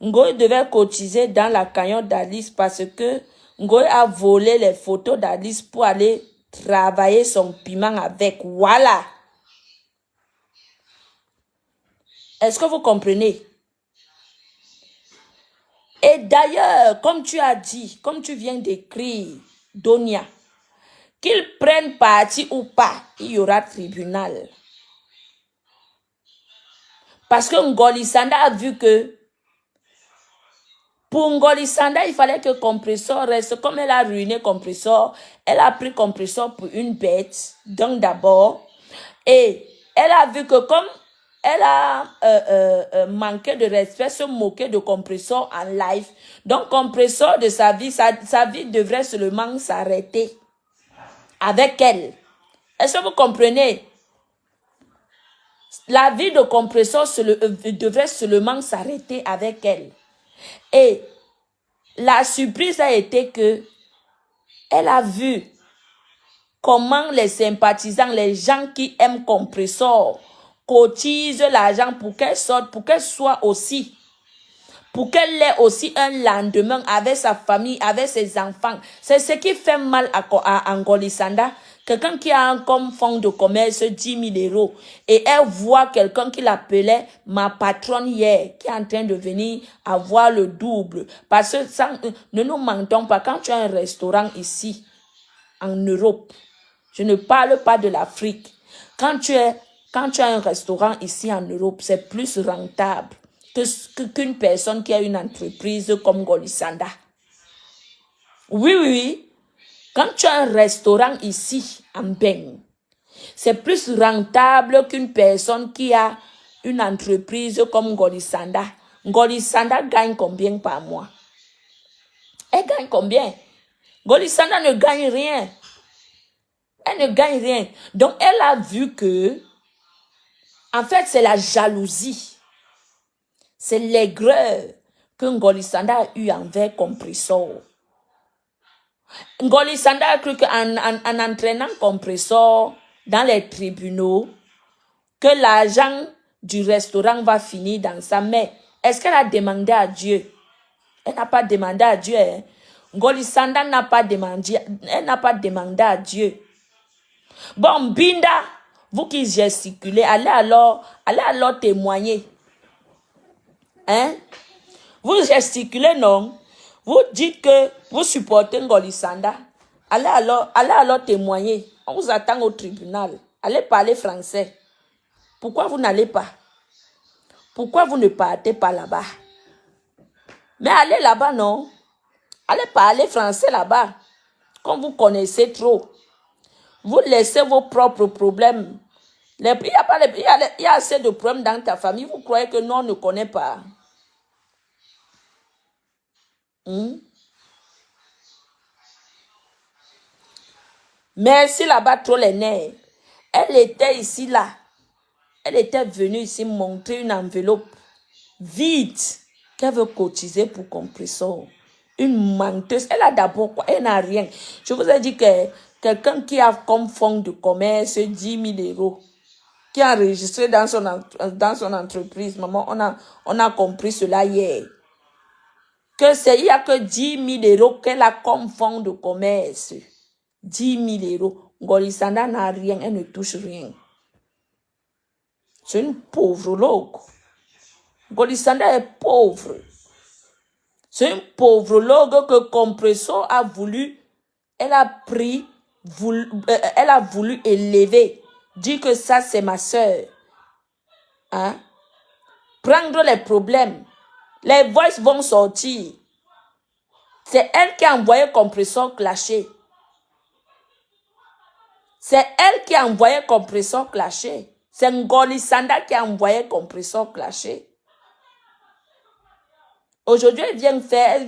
Ngoï devait cotiser dans la cagnotte d'Alice parce que Ngoï a volé les photos d'Alice pour aller travailler son piment avec. Voilà. Est-ce que vous comprenez? Et d'ailleurs, comme tu as dit, comme tu viens d'écrire, Donia, qu'ils prennent parti ou pas, il y aura tribunal. Parce que Ngoli Sanda a vu que pour Ngoli Sanda, il fallait que Compressor reste. Comme elle a ruiné Compressor, elle a pris Compressor pour une bête. Donc d'abord, et elle a vu que comme elle a manqué de respect, se moquer de Compressor en live. Donc Compressor de sa vie devrait seulement s'arrêter avec elle. Est-ce que vous comprenez? La vie de Compressor devrait seulement s'arrêter avec elle. Et la surprise a été que elle a vu comment les sympathisants, les gens qui aiment Compressor, cotisent l'argent pour qu'elle sorte, pour qu'elle soit aussi, pour qu'elle ait aussi un lendemain avec sa famille, avec ses enfants. C'est ce qui fait mal à Ngoli Sanda. Quelqu'un qui a comme fonds de commerce 10 000 euros et elle voit quelqu'un qui l'appelait ma patronne hier, qui est en train de venir avoir le double. Parce que ne nous mentons pas, quand tu as un restaurant ici, en Europe, je ne parle pas de l'Afrique. Quand tu as un restaurant ici en Europe, c'est plus rentable qu'une personne qui a une entreprise comme Ngoli Sanda. Oui, oui, oui. Quand tu as un restaurant ici en Beng, c'est plus rentable qu'une personne qui a une entreprise comme Ngoli Sanda. Ngoli Sanda gagne combien par mois? Elle gagne combien? Ngoli Sanda ne gagne rien. Elle ne gagne rien. Donc, elle a vu que, en fait, c'est la jalousie. C'est l'aigreur que Ngoli Sanda a eu envers Compressor. Ngoli Sanda a cru qu'en entraînant Compressor dans les tribunaux, que l'argent du restaurant va finir dans sa main. Est-ce qu'elle a demandé à Dieu? Elle n'a pas demandé à Dieu. Hein? Ngoli Sanda n'a pas demandé, elle n'a pas demandé à Dieu. Bon, Binda, vous qui gesticulez, allez alors témoigner. Hein? Vous gesticulez, non? Vous dites que vous supportez Ngoli Sanda. Allez alors témoigner. On vous attend au tribunal. Allez parler français. Pourquoi vous n'allez pas? Pourquoi vous ne partez pas là-bas? Mais allez là-bas, non? Allez parler français là-bas. Comme vous connaissez trop. Vous laissez vos propres problèmes. Il y a assez de problèmes dans ta famille. Vous croyez que nous, on ne connaît pas? Merci là-bas, trop les nerfs. Elle était ici, là. Elle était venue ici montrer une enveloppe vide qu'elle veut cotiser pour Compressor. Une menteuse. Elle a d'abord quoi? Elle n'a rien. Je vous ai dit que quelqu'un qui a comme fonds de commerce 10 000 euros. qui a enregistré dans son entreprise. Maman, on a compris cela hier. Il n'y a que 10 000 euros qu'elle a comme fonds de commerce. 10 000 euros. Ngolisanda n'a rien, elle ne touche rien. C'est une pauvre loque. Ngolisanda est pauvre. C'est une pauvre logue que Compresso a voulu, elle a voulu élever. Dire que ça c'est ma soeur. Hein? Prendre les problèmes. Les voices vont sortir. C'est elle qui a envoyé Compressor clasher. C'est elle qui a envoyé Compressor clasher. C'est Ngolisanda qui a envoyé Compressor clasher. Aujourd'hui, elle vient faire.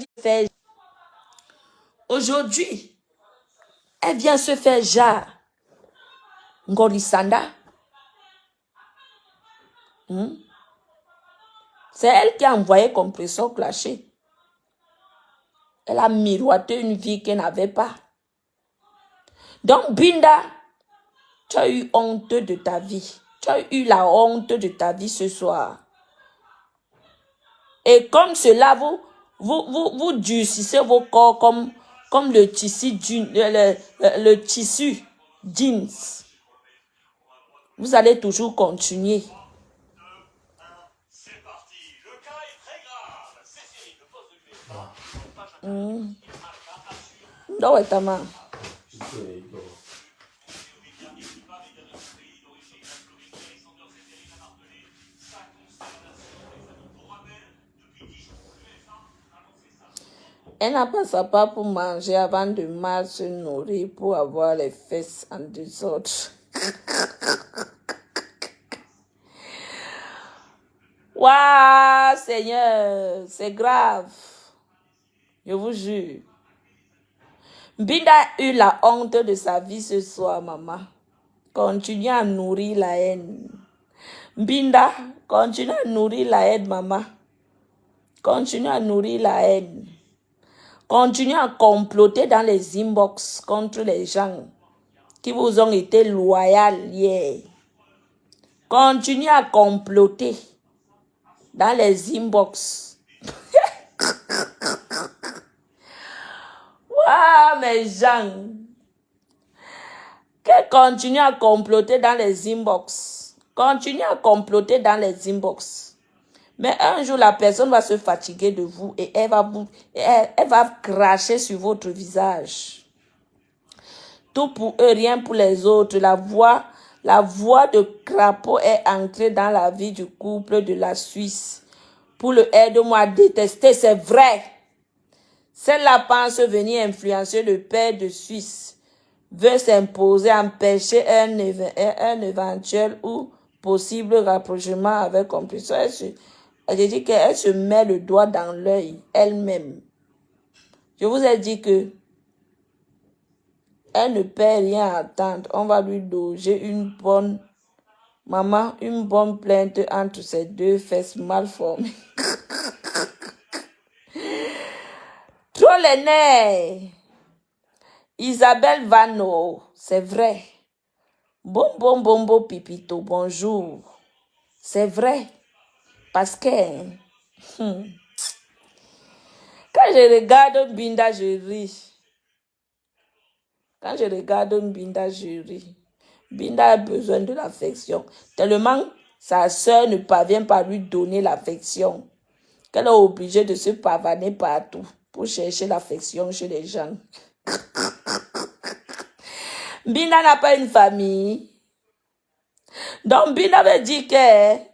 Aujourd'hui, elle vient se faire genre. Ngolisanda. C'est elle qui a envoyé Compressor clasher. Elle a miroité une vie qu'elle n'avait pas. Donc, Binda, tu as eu honte de ta vie. Tu as eu la honte de ta vie ce soir. Et comme cela, vous durcissez vos corps comme le tissu jeans. Vous allez toujours continuer. Non, ouais, ta main. Elle n'a pas sa part pour manger avant de mal se nourrir pour avoir les fesses en désordre. Waouh, Seigneur, c'est grave. Je vous jure. Binda a eu la honte de sa vie ce soir, maman. Continue à nourrir la haine. Binda, continue à nourrir la haine, maman. Continue à nourrir la haine. Continue à comploter dans les inbox contre les gens qui vous ont été loyaux hier. Continue à comploter dans les inbox. Waouh, mes gens. Continue à comploter dans les inbox. Continue à comploter dans les inbox. Mais un jour, la personne va se fatiguer de vous et elle va cracher sur votre visage. Tout pour eux, rien pour les autres. La voix de crapaud est entrée dans la vie du couple de la Suisse. Pour le aide-moi à détester, c'est vrai. Celle-là pense venir influencer le père de Suisse. Veut s'imposer, empêcher un éventuel ou possible rapprochement avec Compressor. Elle dit qu'elle se met le doigt dans l'œil elle-même. Je vous ai dit que elle ne perd rien à attendre. On va lui loger une bonne plainte entre ses deux fesses mal formées. Trop les nerfs. Isabelle Vano, c'est vrai. Bon, pipito, bonjour. C'est vrai. Parce que quand je regarde Binda, je ris. Quand je regarde Binda, je ris. Binda a besoin de l'affection. Tellement sa soeur ne parvient pas à lui donner l'affection qu'elle est obligée de se pavaner partout pour chercher l'affection chez les gens. Binda n'a pas une famille. Donc Binda avait dit que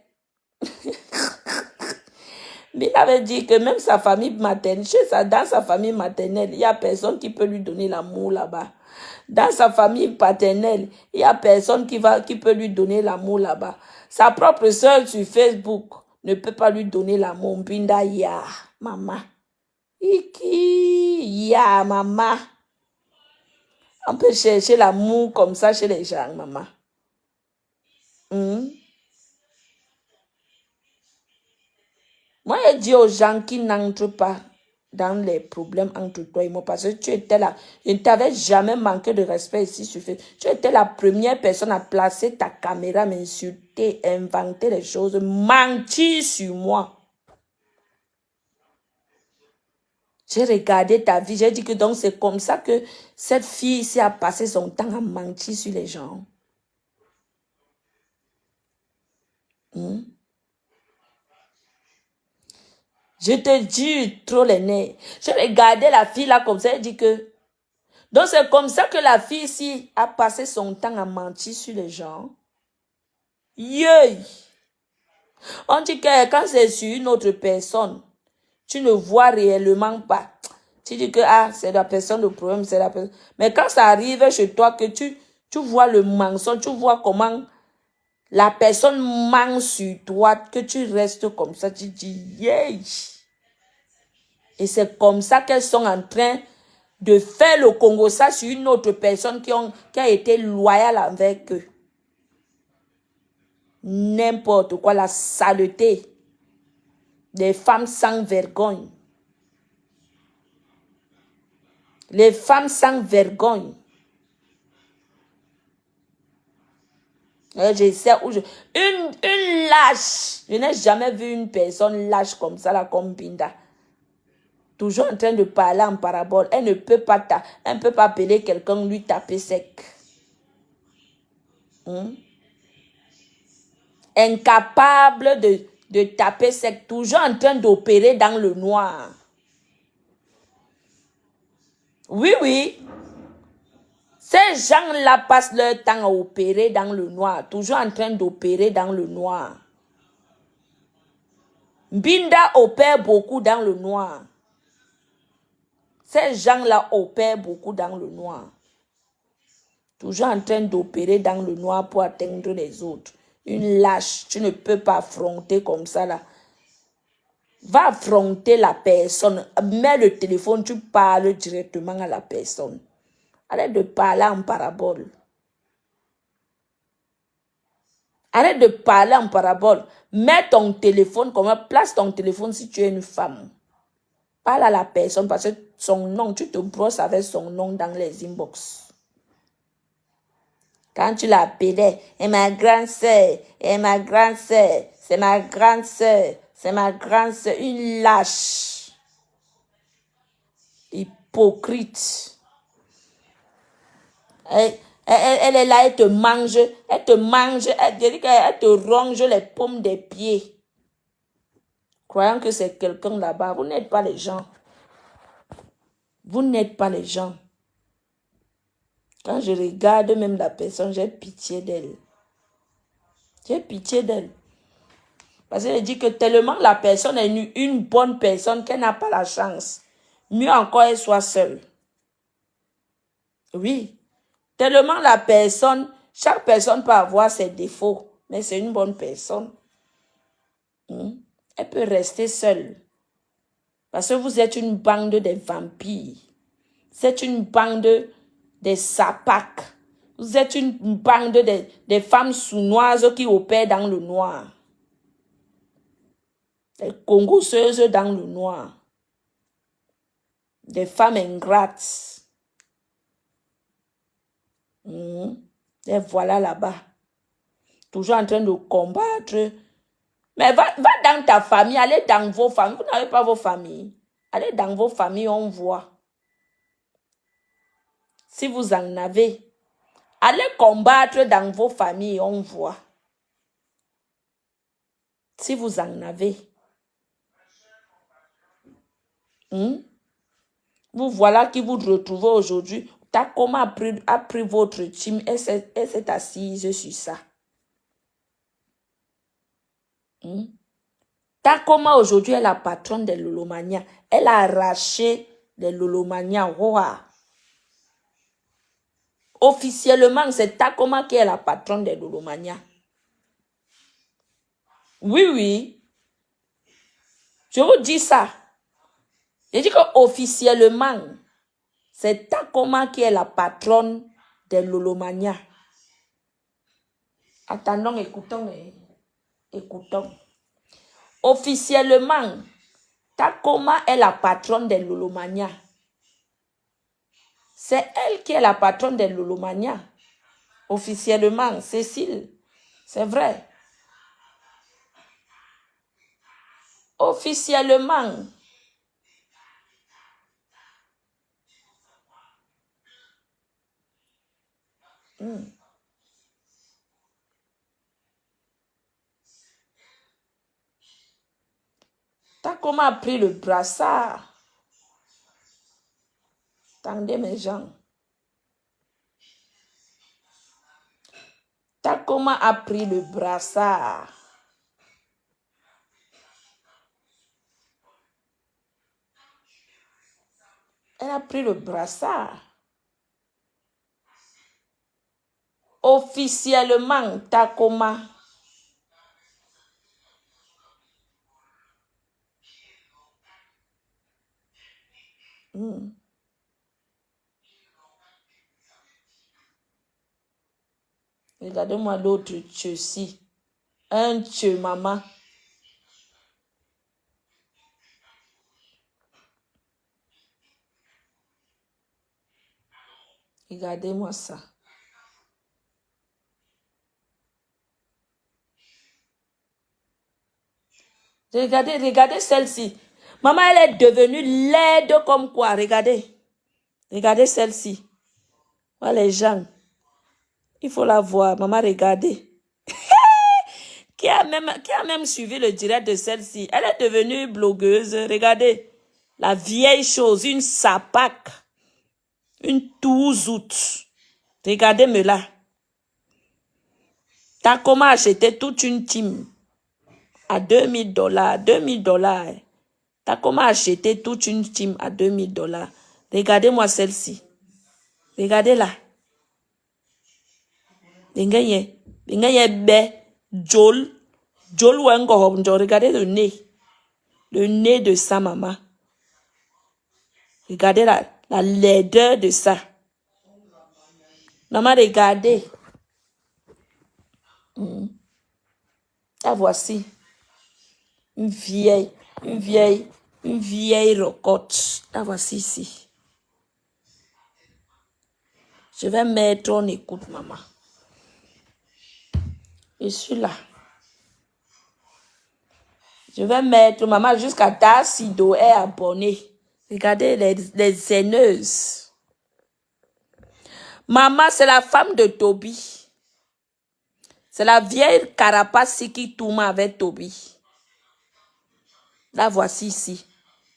même sa famille maternelle, dans sa famille maternelle, il n'y a personne qui peut lui donner l'amour là-bas. Dans sa famille paternelle, il n'y a personne qui peut lui donner l'amour là-bas. Sa propre soeur sur Facebook ne peut pas lui donner l'amour. Binda, ya, maman. Iki, ya, maman. On peut chercher l'amour comme ça chez les gens, maman. Moi, je dis aux gens qui n'entrent pas dans les problèmes entre toi et moi parce que tu étais là. Je ne t'avais jamais manqué de respect ici sur Facebook. Tu étais la première personne à placer ta caméra, m'insulter, inventer les choses, mentir sur moi. J'ai regardé ta vie, j'ai dit que donc c'est comme ça que cette fille ici a passé son temps à mentir sur les gens. Je te dis trop les nerfs. J'ai regardé la fille là comme ça, j'ai dit que... Donc c'est comme ça que la fille ici a passé son temps à mentir sur les gens. Yeah. On dit que quand c'est sur une autre personne, tu ne vois réellement pas. Tu dis que c'est la personne le problème, c'est la personne. Mais quand ça arrive chez toi, que tu vois le mensonge, tu vois comment la personne ment sur toi, que tu restes comme ça, tu dis yeah. Et c'est comme ça qu'elles sont en train de faire le Congo ça sur une autre personne qui a été loyale avec eux. N'importe quoi, la saleté. Des femmes sans vergogne. Les femmes sans vergogne. Je sais où une lâche. Je n'ai jamais vu une personne lâche comme ça, là, comme Binda. Toujours en train de parler en parabole. Elle ne peut pas appeler quelqu'un, lui taper sec. Incapable de taper sec. Toujours en train d'opérer dans le noir. Oui, oui. Ces gens-là passent leur temps à opérer dans le noir. Toujours en train d'opérer dans le noir. Binda opère beaucoup dans le noir. Ces gens-là opèrent beaucoup dans le noir. Toujours en train d'opérer dans le noir pour atteindre les autres. Une lâche, tu ne peux pas affronter comme ça là. Va affronter la personne. Mets le téléphone, tu parles directement à la personne. Arrête de parler en parabole. Arrête de parler en parabole. Mets ton téléphone, place ton téléphone si tu es une femme. Parle à la personne parce que son nom, tu te brosses avec son nom dans les inbox. Quand tu l'appelais, et ma grande sœur, et ma grande sœur, c'est ma grande sœur, c'est ma grande sœur, une lâche. Hypocrite. Elle est là, elle te mange, elle te ronge les paumes des pieds. Croyant que c'est quelqu'un là-bas, vous n'êtes pas les gens. Vous n'êtes pas les gens. Quand je regarde même la personne, j'ai pitié d'elle. J'ai pitié d'elle. Parce qu'elle dit que tellement la personne est une bonne personne qu'elle n'a pas la chance. Mieux encore, elle soit seule. Oui. Tellement la personne, chaque personne peut avoir ses défauts, mais c'est une bonne personne. Elle peut rester seule. Parce que vous êtes une bande de vampires. C'est une bande de sapacs. Vous êtes une bande de femmes sournoises qui opèrent dans le noir. Des congosseuses dans le noir. Des femmes ingrates. Et voilà là-bas. Toujours en train de combattre. Mais va dans ta famille, allez dans vos familles. Vous n'avez pas vos familles. Allez dans vos familles, on voit. Si vous en avez, allez combattre dans vos familles, on voit. Si vous en avez. Vous voilà qui vous retrouvez aujourd'hui. Takoma a pris votre team et s'est assise sur ça. Takoma aujourd'hui est la patronne des Lolomania. Elle a arraché les Lolomania. Wow. Officiellement, c'est Takoma qui est la patronne des Lolomania. Oui, oui. Je vous dis ça. Je dis qu'officiellement, c'est Takoma qui est la patronne des Lolomania. Attendons, écoutons. Écoutons. Officiellement, Takoma est la patronne des Lolomania. C'est elle qui est la patronne des Lolomania. Officiellement, Cécile. C'est vrai. Officiellement. Takoma a pris le brassard. Attendez mes gens. Takoma a pris le brassard. Elle a pris le brassard. Officiellement, Takoma. Regardez-moi l'autre tchou-ci. Un tchou, maman. Regardez-moi ça. Regardez celle-ci. Maman, elle est devenue laide comme quoi. Regardez. Regardez celle-ci. Voilà les gens. Il faut la voir. Maman, regardez. Qui a même suivi le direct de celle-ci. Elle est devenue blogueuse. Regardez. La vieille chose. Une sapac. Une touzoute. Regardez-me là. T'as comment acheter toute une team à $2000. $2000. T'as comment acheter toute une team à $2000. Regardez-moi celle-ci. Regardez là. Regardez le nez. Le nez de sa maman. Regardez la laideur de ça. Maman, regardez. La voici. Une vieille rocotte. La voici ici. Je vais mettre en écoute, maman. Je suis là. Je vais mettre, maman, jusqu'à Dacido est abonnée. Regardez les haineuses. Maman, c'est la femme de Toby. C'est la vieille carapace qui tourne avec Toby. La voici ici.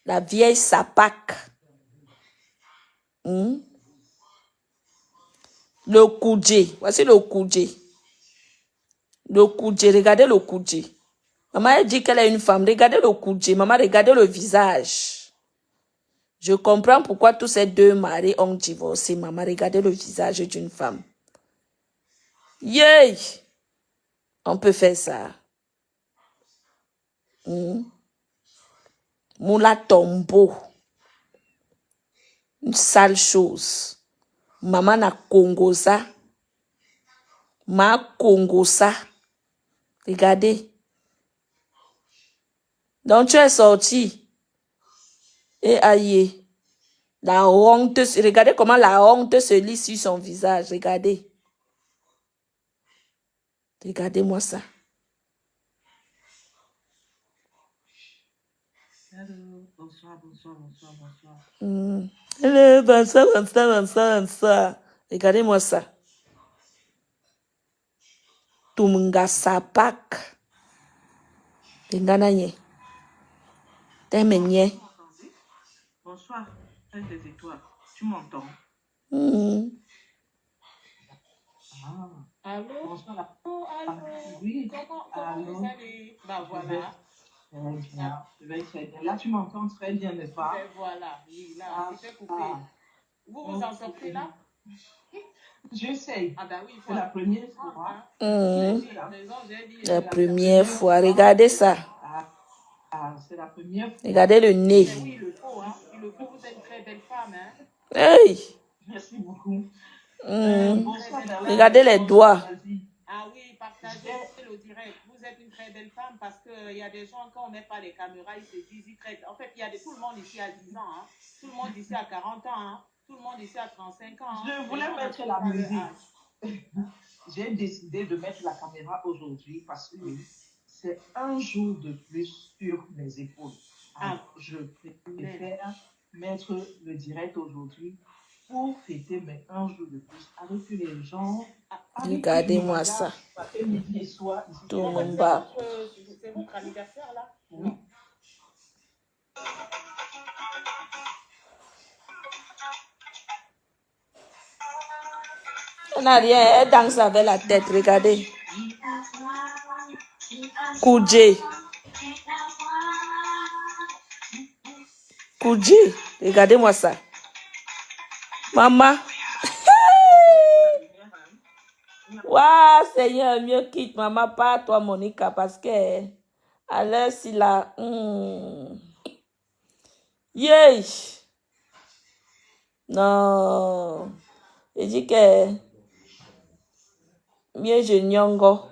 La vieille sapac. Le koudjé. Voici le koudjé. Le koudjé. Regardez le koudjé. Maman, elle dit qu'elle est une femme. Regardez le koudjé. Maman, regardez le visage. Je comprends pourquoi tous ces deux maris ont divorcé. Maman, regardez le visage d'une femme. Yeah! On peut faire ça. Moula tombeau. Une sale chose. Maman na Congo ça. Ma Congo ça. Regardez. Donc tu es sorti. Et aïe. La honte. Regardez comment la honte se lit sur son visage. Regardez. Regardez-moi ça. Hello, bonsoir. Hello, bonsoir. Regardez-moi ça. Tumunga sapak. Regardez. Terminé. Bonsoir, faites des étoiles. Tu m'entends? Allô? Bonsoir. Allô? Oui, Comment vous allez? Bah voilà. Très bien. Je vais très bien. Là, tu m'entends très bien, n'est-ce pas? Ben voilà, oui, là, c'était coupé. Vous vous en sortez là? J'essaye. Ah bah oui, c'est la première fois. La première fois. Regardez ça. C'est la première fois. Regardez le nez. Mais oui, il le faut, hein. Il le faut, vous êtes une très belle femme, hein. Hey! Merci beaucoup. Regardez les doigts. Ah oui, partagez le direct. Vous vous êtes une très belle femme parce qu'il y a des gens, quand on ne met pas les caméras, ils se disent, ils traitent. En fait, il y a tout le monde ici à 10 ans, hein. Tout le monde ici à 40 ans, hein. Tout le monde ici à 35 ans. Hein. Je voulais mettre la musique. J'ai décidé de mettre la caméra aujourd'hui parce que c'est un jour de plus sur mes épaules. Alors, je préfère mettre le direct aujourd'hui pour fêter mes un jour de plus avec les gens. Regardez-moi ça. Midi et soir, Tout le monde bat. C'est votre anniversaire là? Oui. Elle n'a rien, elle danse avec la tête, regardez. Koudjé. Koudjé, regardez-moi ça. Maman. Waouh, Seigneur, mieux quitte maman, pas toi, Monica, parce que à l'heure, si la... Yeah. Non. Je dis que... Mieux je nyongo.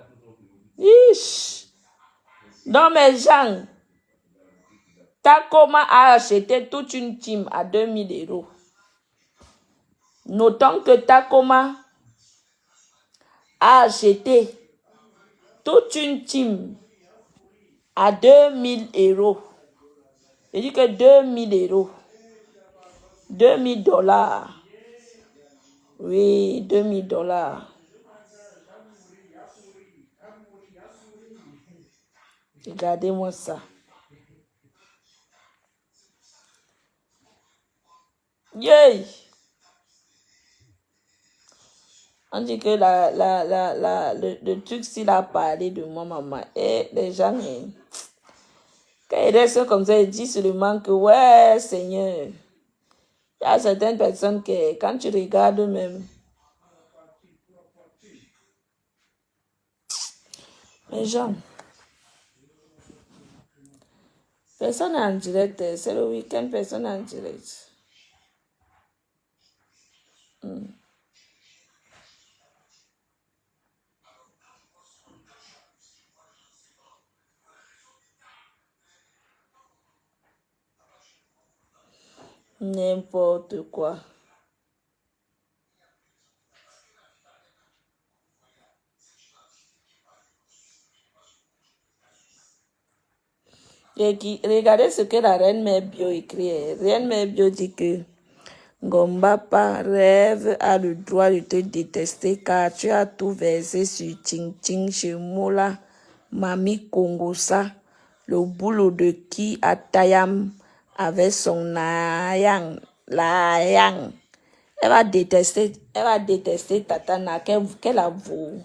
Ish. Non, mais Jean, Takoma a acheté toute une team à 2000 €. Notons que Takoma a acheté toute une team à 2000 €. Je dis que 2000 €. 2000 $. Oui, 2000 $. Regardez-moi ça. Yay! On dit que le truc, s'il a parlé de moi, maman, et les gens, quand ils restent comme ça, ils disent seulement que, ouais, Seigneur, il y a certaines personnes que, quand tu regardes même, les gens, personne en direct, c'est le week-end, personne en direct. N'importe quoi. Regardez ce que la reine Mère Bio écrit. Reine Mère Bio dit que Ngombapa rêve a le droit de te détester car tu as tout versé sur Ting Ting chez Mola, Mami Kongosa, le boulot de qui à Tayam avec son Nayang. Layang. Elle va détester Tatana qu'elle avoue.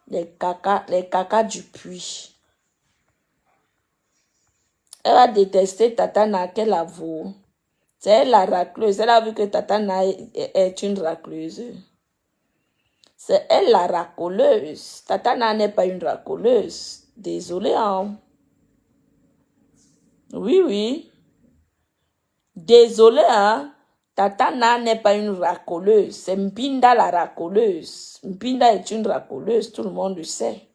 Les caca du puits. Elle va détester Tatana qu'elle avoue. C'est elle la racleuse. Elle a vu que Tatana est une racleuse. C'est elle la racoleuse. Tatana n'est pas une racoleuse. Désolée, hein. Oui. Désolée, hein. Tatana n'est pas une racoleuse. C'est Mpinda la racoleuse. Mpinda est une racoleuse. Tout le monde le sait.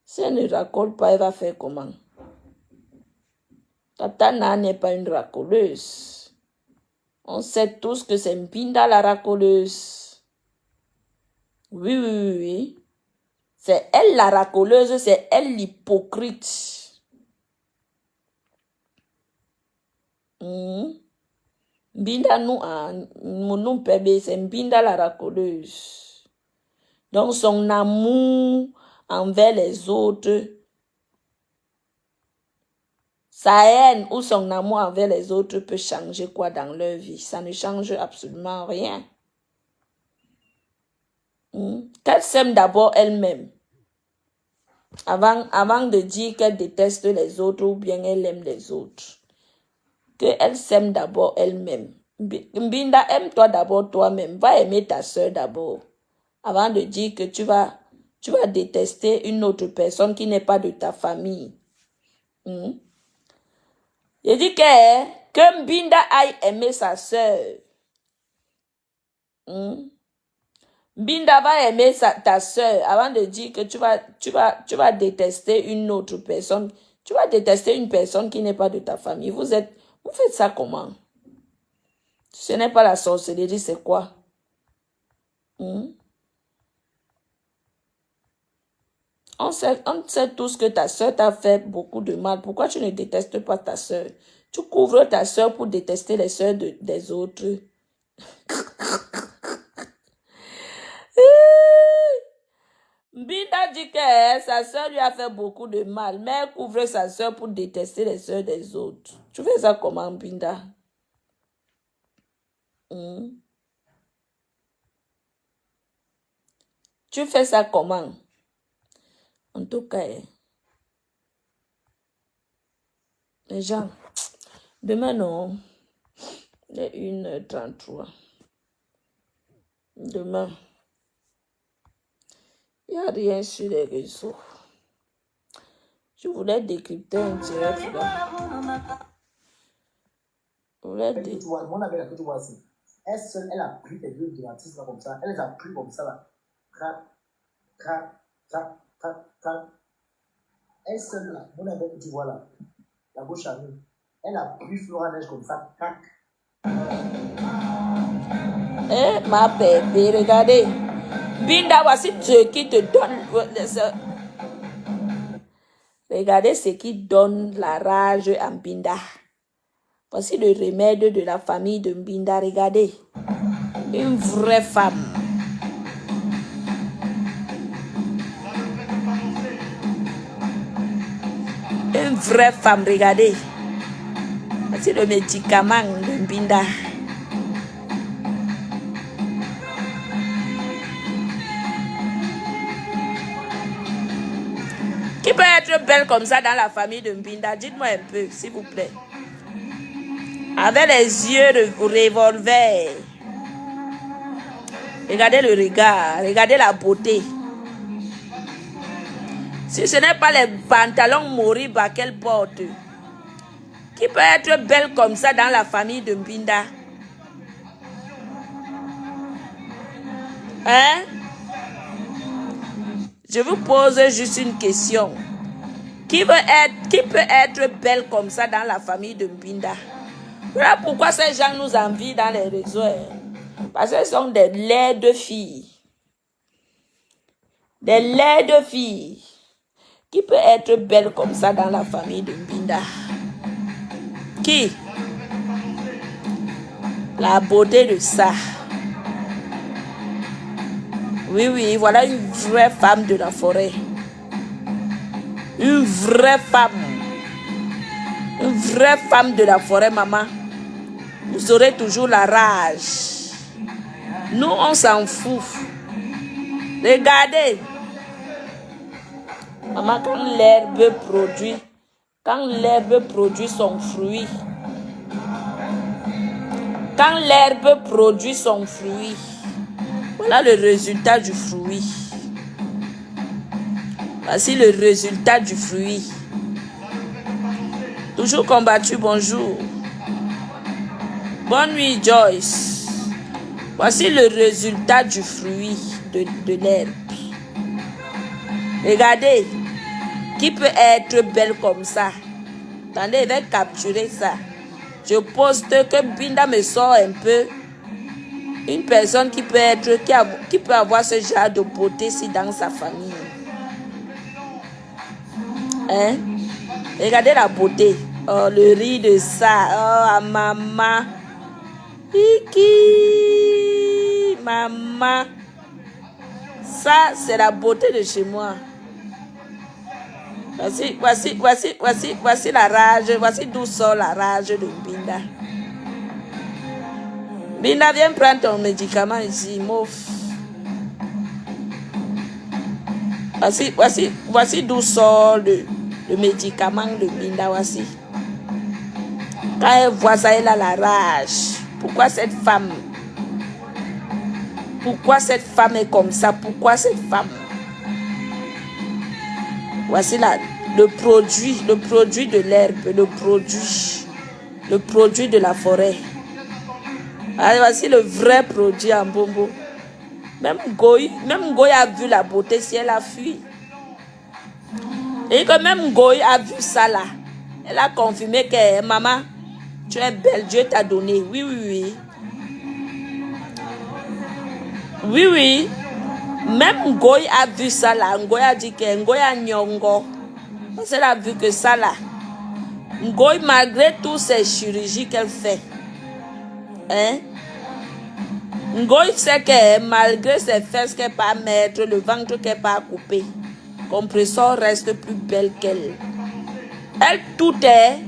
Si elle ne racole pas, elle va faire comment? Tatana n'est pas une racoleuse. On sait tous que c'est Mpinda la racoleuse. Oui. C'est elle la racoleuse, c'est elle l'hypocrite. Mbinda nous bébé, c'est Mbinda la racoleuse. Donc son amour envers les autres, sa haine ou son amour envers les autres peut changer quoi dans leur vie? Ça ne change absolument rien. Qu'elle s'aime d'abord elle-même. Avant de dire qu'elle déteste les autres ou bien elle aime les autres. Qu'elle s'aime d'abord elle-même. Mbinda, aime-toi d'abord toi-même. Va aimer ta soeur d'abord. Avant de dire que tu vas détester une autre personne qui n'est pas de ta famille. Je dis que Mbinda aille aimer sa soeur. Binda va aimer ta soeur avant de dire que tu vas détester une autre personne. Tu vas détester une personne qui n'est pas de ta famille. Vous faites ça comment? Ce n'est pas la sorcellerie, c'est quoi? On sait tous que ta soeur t'a fait beaucoup de mal. Pourquoi tu ne détestes pas ta soeur? Tu couvres ta soeur pour détester les soeurs des autres. Binda dit que sa soeur lui a fait beaucoup de mal, mais elle couvre sa soeur pour détester les soeurs des autres. Tu fais ça comment, Binda? Tu fais ça comment? En tout cas, les gens, demain non, il est 1h33. Demain, il n'y a rien sur les réseaux. Je voulais décrypter un direct là. Mon ami, que tu vois ici, elle seule, elle a pris les deux de l'artiste comme ça, elle les a pris comme ça là. Elle seule là, mon ami que tu vois là, la gauche à nous, elle a pris Flora Neige comme ça, tac. Ma bébé, regardez. Binda, voici ce qui te donne. Regardez ce qui donne la rage à Binda. Voici le remède de la famille de Binda. Regardez. Une vraie femme. Une vraie femme, regardez. Voici le médicament de Binda. Qui peut être belle comme ça dans la famille de Mbinda? Dites-moi un peu, s'il vous plaît. Avec les yeux de revolver. Regardez le regard, regardez la beauté. Si ce n'est pas les pantalons Moriba qu'elle porte, qui peut être belle comme ça dans la famille de Mbinda? Hein? Je vous pose juste une question. Qui peut être belle comme ça dans la famille de Mbinda? Voilà pourquoi ces gens nous envient dans les réseaux. Parce que ce sont des laides filles. Des laides filles. Qui peut être belle comme ça dans la famille de Mbinda? Qui? La beauté de ça. Oui, voilà une vraie femme de la forêt. Une vraie femme. Une vraie femme de la forêt, maman. Vous aurez toujours la rage. Nous, on s'en fout. Regardez. Maman, quand l'herbe produit son fruit. Quand l'herbe produit son fruit. Voilà le résultat du fruit. Voici le résultat du fruit. Toujours combattu, bonjour. Bonne nuit, Joyce. Voici le résultat du fruit de l'herbe. Regardez. Qui peut être belle comme ça? Attendez, je vais capturer ça. Je poste que Binda me sort un peu. Une personne qui peut avoir ce genre de beauté si dans sa famille. Hein? Regardez la beauté. Oh, le riz de ça. Oh, maman. Kiki. Maman. Ça, c'est la beauté de chez moi. Voici la rage. Voici d'où sort la rage de Binda. Binda, viens prendre ton médicament ici, mouf. Voici d'où sort le médicament de Binda, voici. Quand elle voit ça, elle a la rage. Pourquoi cette femme est comme ça? Pourquoi cette femme? Voici là, le produit de l'herbe, le produit de la forêt. Allez, voici le vrai produit en bombo. Même Goy a vu la beauté si elle a fui. Et que même Goy a vu ça là. Elle a confirmé que maman, tu es belle, Dieu t'a donné. Oui, oui, oui. Oui, oui. Même Goy a vu ça là. Goy a dit que Goy a nyongo. Parce qu'elle a vu que ça là. Goy, malgré toutes ces chirurgies qu'elle fait, hein, Ngoy sait que malgré ses fesses qu'elle pas mettre, le ventre qu'elle pas couper, Compressor reste plus belle qu'elle. Elle tout est.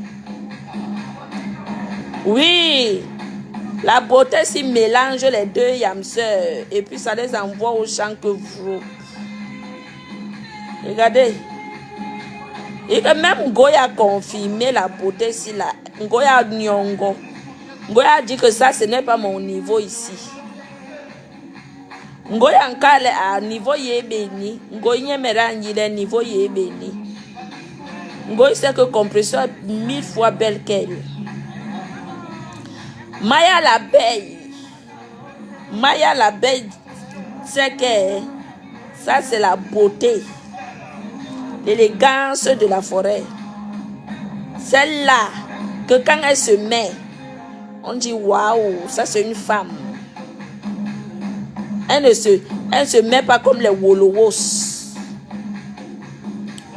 Oui. La beauté s'y mélange les deux yamseurs et puis ça les envoie au champ que vous. Regardez. Et que même Ngoy a confirmé la beauté si là. Ngoy a nyongo. Ngoy a dit que ça ce n'est pas mon niveau ici. Ngoy ankale à niveau yébeni. Ngoy nyemerangi le niveau yébeni. Ngoy sait que Compressor est 1000 fois belle qu'elle. Maya l'abeille sait que ça c'est la beauté, l'élégance de la forêt. Celle-là que quand elle se met, on dit waouh, ça c'est une femme. Elle ne se met pas comme les wolowos.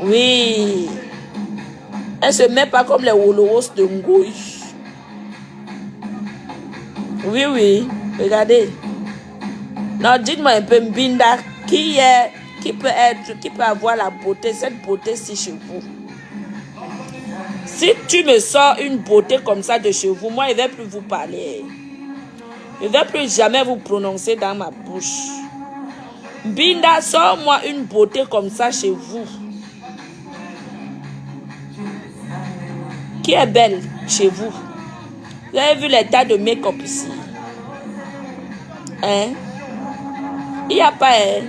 Oui. Elle se met pas comme les wolowos de Ngoy. Oui, oui. Regardez. Non, dites-moi un peu, Mbinda, qui peut avoir la beauté, cette beauté-ci chez vous? Si tu me sors une beauté comme ça de chez vous, moi, je ne vais plus vous parler. Je ne vais plus jamais vous prononcer dans ma bouche. Binda, sors-moi une beauté comme ça chez vous. Qui est belle chez vous? Vous avez vu l'état de make-up ici? Hein? Il n'y a pas, hein?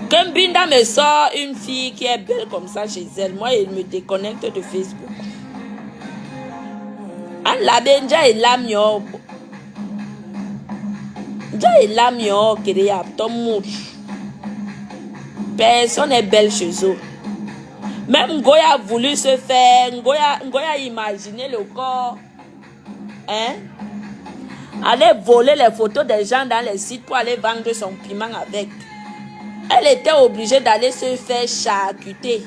Quand Binda me sort une fille qui est belle comme ça chez elle, moi, il me déconnecte de Facebook. La benja est là, mio. Personne n'est belle chez eux. Même Ngoy a voulu se faire, Ngoy a imaginé le corps. Hein? Aller voler les photos des gens dans les sites pour aller vendre son piment avec. Elle était obligée d'aller se faire charcuter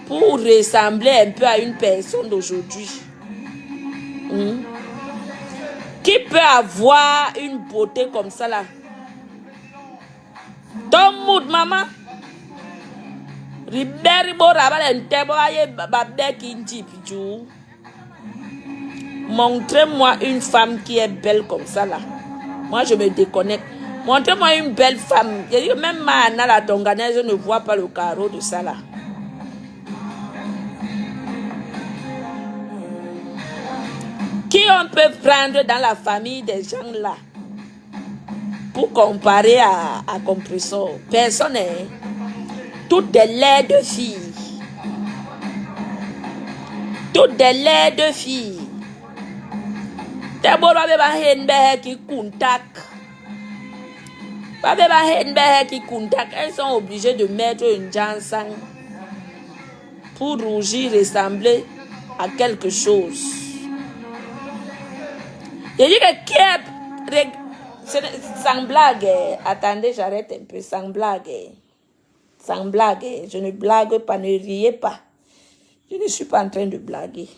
pour ressembler un peu à une personne d'aujourd'hui. Qui peut avoir une beauté comme ça là? Ton mood, maman. Montrez-moi une femme qui est belle comme ça là. Moi je me déconnecte. Montrez-moi une belle femme. Même Mana la Tonganaise ne voit pas le carreau de ça là. Qui on peut prendre dans la famille des gens là pour comparer à Compressor? Personne n'est. Toutes des laides filles. Toutes des laides filles. Elles sont obligées de mettre une jansang pour rougir, ressembler à quelque chose. Je dis que sans blague, attendez, j'arrête un peu, sans blague. Sans blague, je ne blague pas, ne riez pas. Je ne suis pas en train de blaguer.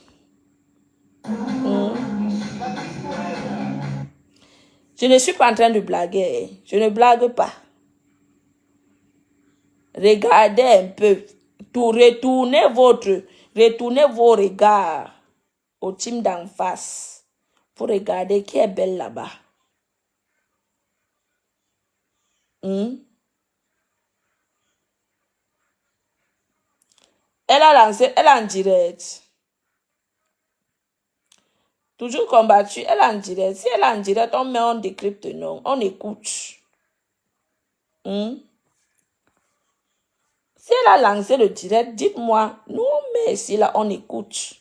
Je ne suis pas en train de blaguer. Je ne blague pas. Regardez un peu. Retournez vos regards au team d'en face pour regarder qui est belle là-bas. Elle a lancé, elle est en direct. Toujours combattu, elle est en direct. Si elle est en direct, on met, on décrypte, non. On écoute. Si elle a lancé le direct, dites-moi. Nous, mais si là, on écoute.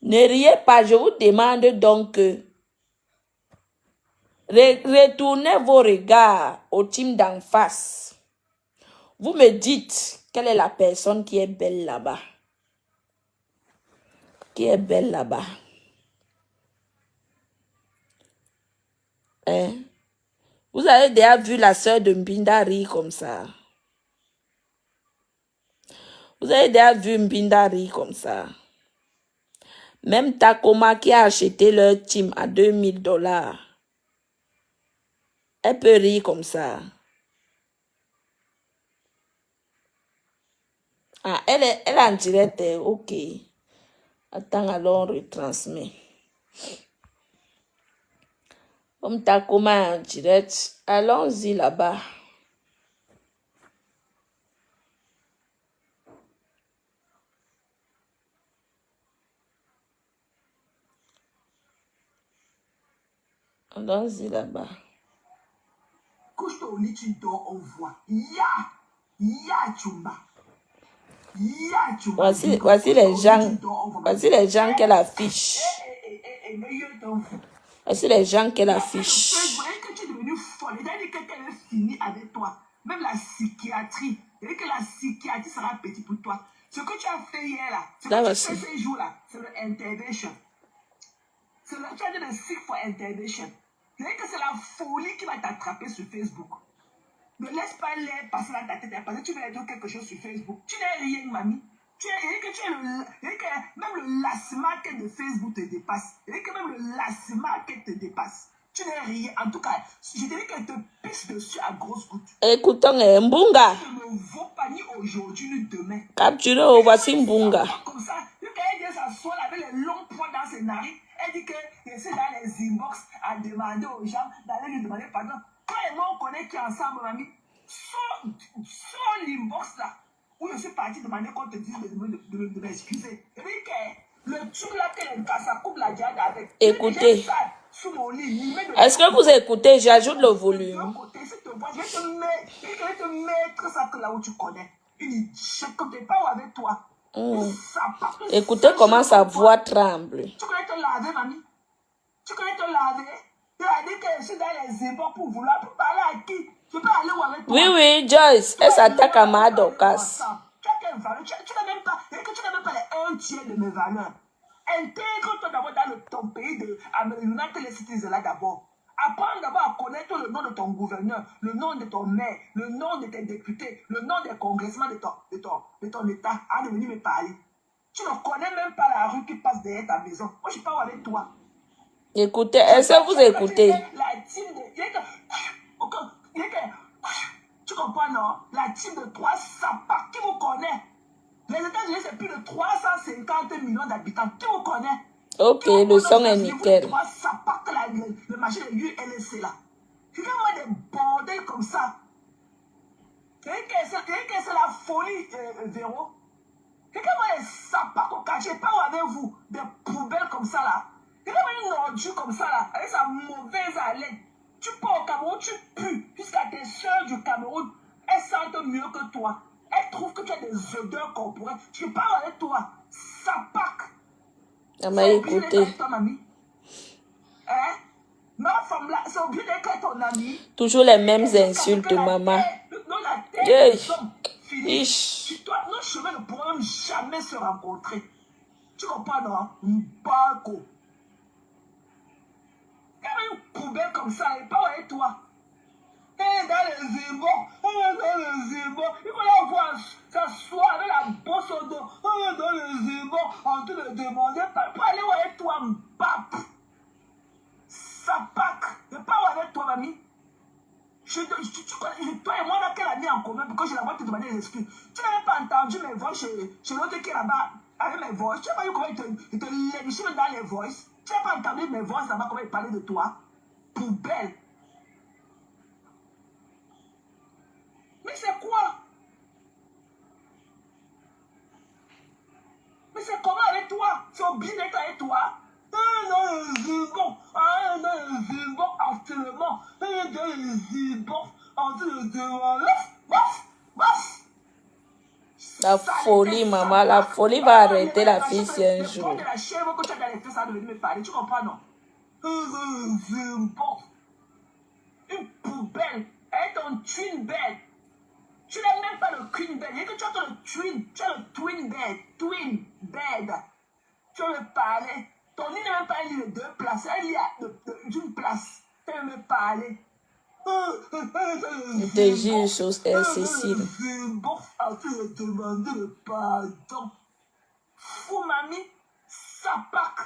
Ne riez pas, je vous demande donc Retournez vos regards au team d'en face. Vous me dites quelle est la personne qui est belle là-bas. Qui est belle là-bas. Hein? Vous avez déjà vu la sœur de Mbinda rire comme ça. Vous avez déjà vu Mbinda rire comme ça. Même Takoma qui a acheté leur team à $2000. Elle peut rire comme ça. Ah, elle est en direct. Ok. Attends, alors on retransmet. Comme Takoma est en direct, allons-y là-bas. Allons-y là-bas. Couche-toi au lit, tu dors, on voit. Ya, Chumba. Ya, Chumba. Voici les gens. Voici les gens qu'elle affiche. Voici les gens qu'elle affiche. C'est que tu es devenu folle. Elle a dit qu'elle est finie avec toi. Même la psychiatrie. Elle dit que la psychiatrie sera petite pour toi. Ce que tu as fait hier là, ce que tu as fait ces jours-là, c'est le intervention. Tu as dit le sick for intervention. Elle dit que c'est la folie qui va t'attraper sur Facebook. Ne laisse pas l'air passer dans ta tête parce que tu vas dire quelque chose sur Facebook. Tu n'es rien, mamie. Même le lasse-market de Facebook te dépasse. Et que même le lasse-market te dépasse. Tu n'es rien. En tout cas, je te dis qu'elle te pisse dessus à grosses gouttes. Écoutons Mbunga. Tu ne vaut pas ni aujourd'hui ni demain. Capturé, voici Mbunga. Comme ça, quand elle s'assoit avec les longs points dans ses narines, elle dit que c'est dans les inbox à demander aux gens d'aller lui demander pardon. Toi et moi, on connaît qui est ensemble, mamie. Sur l'inbox là, où je suis parti demander qu'on te dise de m'excuser. Et puis que le truc là, ça coupe la diade avec. Écoutez. Est-ce que vous écoutez? J'ajoute le volume. Je vais te mettre ça là où tu connais. Je ne connais pas avec toi. Écoutez comment sa voix tremble. Tu connais te laver, mamie? Tu connais te laver? Tu as dit que je suis dans les époques pour vouloir parler à qui? Je peux aller où avec toi? Oui, Joyce, elle s'attaque à Madokas. Tu as quelle valeur? Tu n'as même pas, les 1 tiers de mes valeurs. Intègre-toi d'abord dans ton pays de United Citizens là d'abord. Apprends d'abord à connaître le nom de ton gouverneur, le nom de ton maire, le nom de tes députés, le nom des congressmen de ton État, à venir me parler. Tu ne connais même pas la rue qui passe derrière ta maison. Moi, je parle avec toi. Écoutez, est-ce que vous écoutez? La team de... Tu comprends, non? La team de 3 sapas, qui vous connaît? Les États-Unis, c'est plus de 350 millions d'habitants. Qui vous connaît? Ok, le son est nickel. 3 sapas, le marché de ULSC là. Fais-moi des bordels comme ça. C'est la folie, Véro. Regardez-moi les sapas qu'on cache, pas avec vous, des poubelles comme ça là. Regardez-moi une ordure comme ça là, avec sa mauvaise haleine. Tu pars au Cameroun, tu pues, jusqu'à tes soeurs du Cameroun, elles sentent mieux que toi. Elles trouvent que tu as des odeurs corporelles. Je parle avec toi, sapac. Elle m'a écouté. Hein? Ma femme là, c'est obligé d'être ton amie. Toujours les mêmes insultes, maman. Yeah. Nos chemins ne pourront jamais se rencontrer. Tu comprends, non? Mbako. Il y a une poubelle comme ça, et pas avec toi. Et dans les zébons, il faut la voir s'asseoir avec la bosse au dos. Dans les zébons, en train de demander, pas aller avec toi, mbap. Sapac. Et pas avec toi, mamie. Toi et moi, là, quelle a mis en commun pour que je la vois te demander des excuses. Tu n'as même pas entendu mes voix chez l'autre qui est là-bas avec mes voix. Tu n'as pas vu comment il te léchait dans les voix. Tu n'as pas entendu mes voix là-bas, comment il parlait de toi. Poubelle. Mais c'est quoi? Mais c'est comment avec toi? C'est obligé d'être avec toi. Dans les zibons, actuellement, dans les zibons, en train de demander, La folie, maman, la folie va arrêter la fille si un jour. Tu comprends, non? une poubelle, avec ton twin bed. Tu n'as même pas le queen bed. Et que tu as le twin, tu as le twin bed. Twin bed. Tu as le palais. Ton lit n'est même pas un lit de 2 places. Un lit d'une place. Tu n'as même pas aller. Je te jure, chose Cécile. Bon, tu me demandes le pardon. Fou, mamie, ça pack.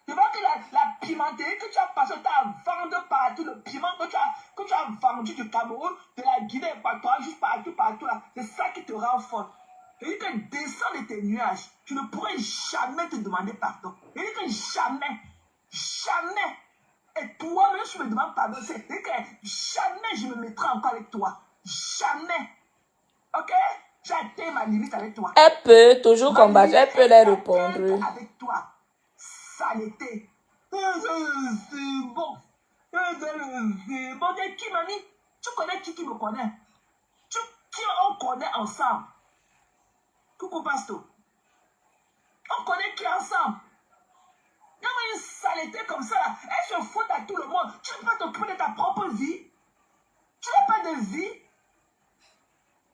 Tu vois que la pimenterie que tu as passé, tu as vendu partout, le piment que tu as vendu du Cameroun, de la Guinée équatoriale, juste partout là, c'est ça qui te rend fort. Et dit que descends de tes nuages, tu ne pourrais jamais te demander pardon. Et dit que jamais. Et toi-même, je me demande pardon. C'est que jamais je me mettrai encore avec toi. Jamais. Ok? J'ai atteint ma limite avec toi. Elle peut toujours combattre, elle peut les répondre. Avec toi. Saleté. C'est bon. C'est bon. Et qui, mamie? Tu connais qui me connaît? Qui on connaît ensemble? Coucou, Pasto. On connaît qui ensemble? Il y a une saleté comme ça, là. Elle se fout à tout le monde. Tu ne peux pas t'occuper de ta propre vie. Tu n'as pas de vie.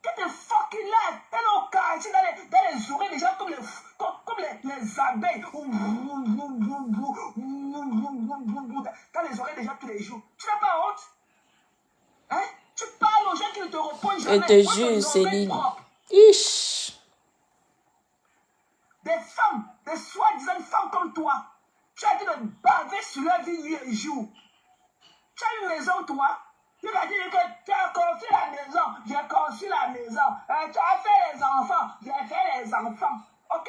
Get the fucking life. Elle est au quartier dans les oreilles des gens comme les abeilles. Dans les oreilles des gens tous les jours. Tu n'as pas honte? Hein? Tu parles aux gens qui ne te répondent jamais. Je te jure, Céline. Ish. Des femmes, des soi-disant femmes comme toi, tu as dit de baver sur leur vie nuit et jour. Tu as une maison, toi. Tu as dit que tu as construit la maison. J'ai construit la maison. Tu as fait les enfants. J'ai fait les enfants. Ok?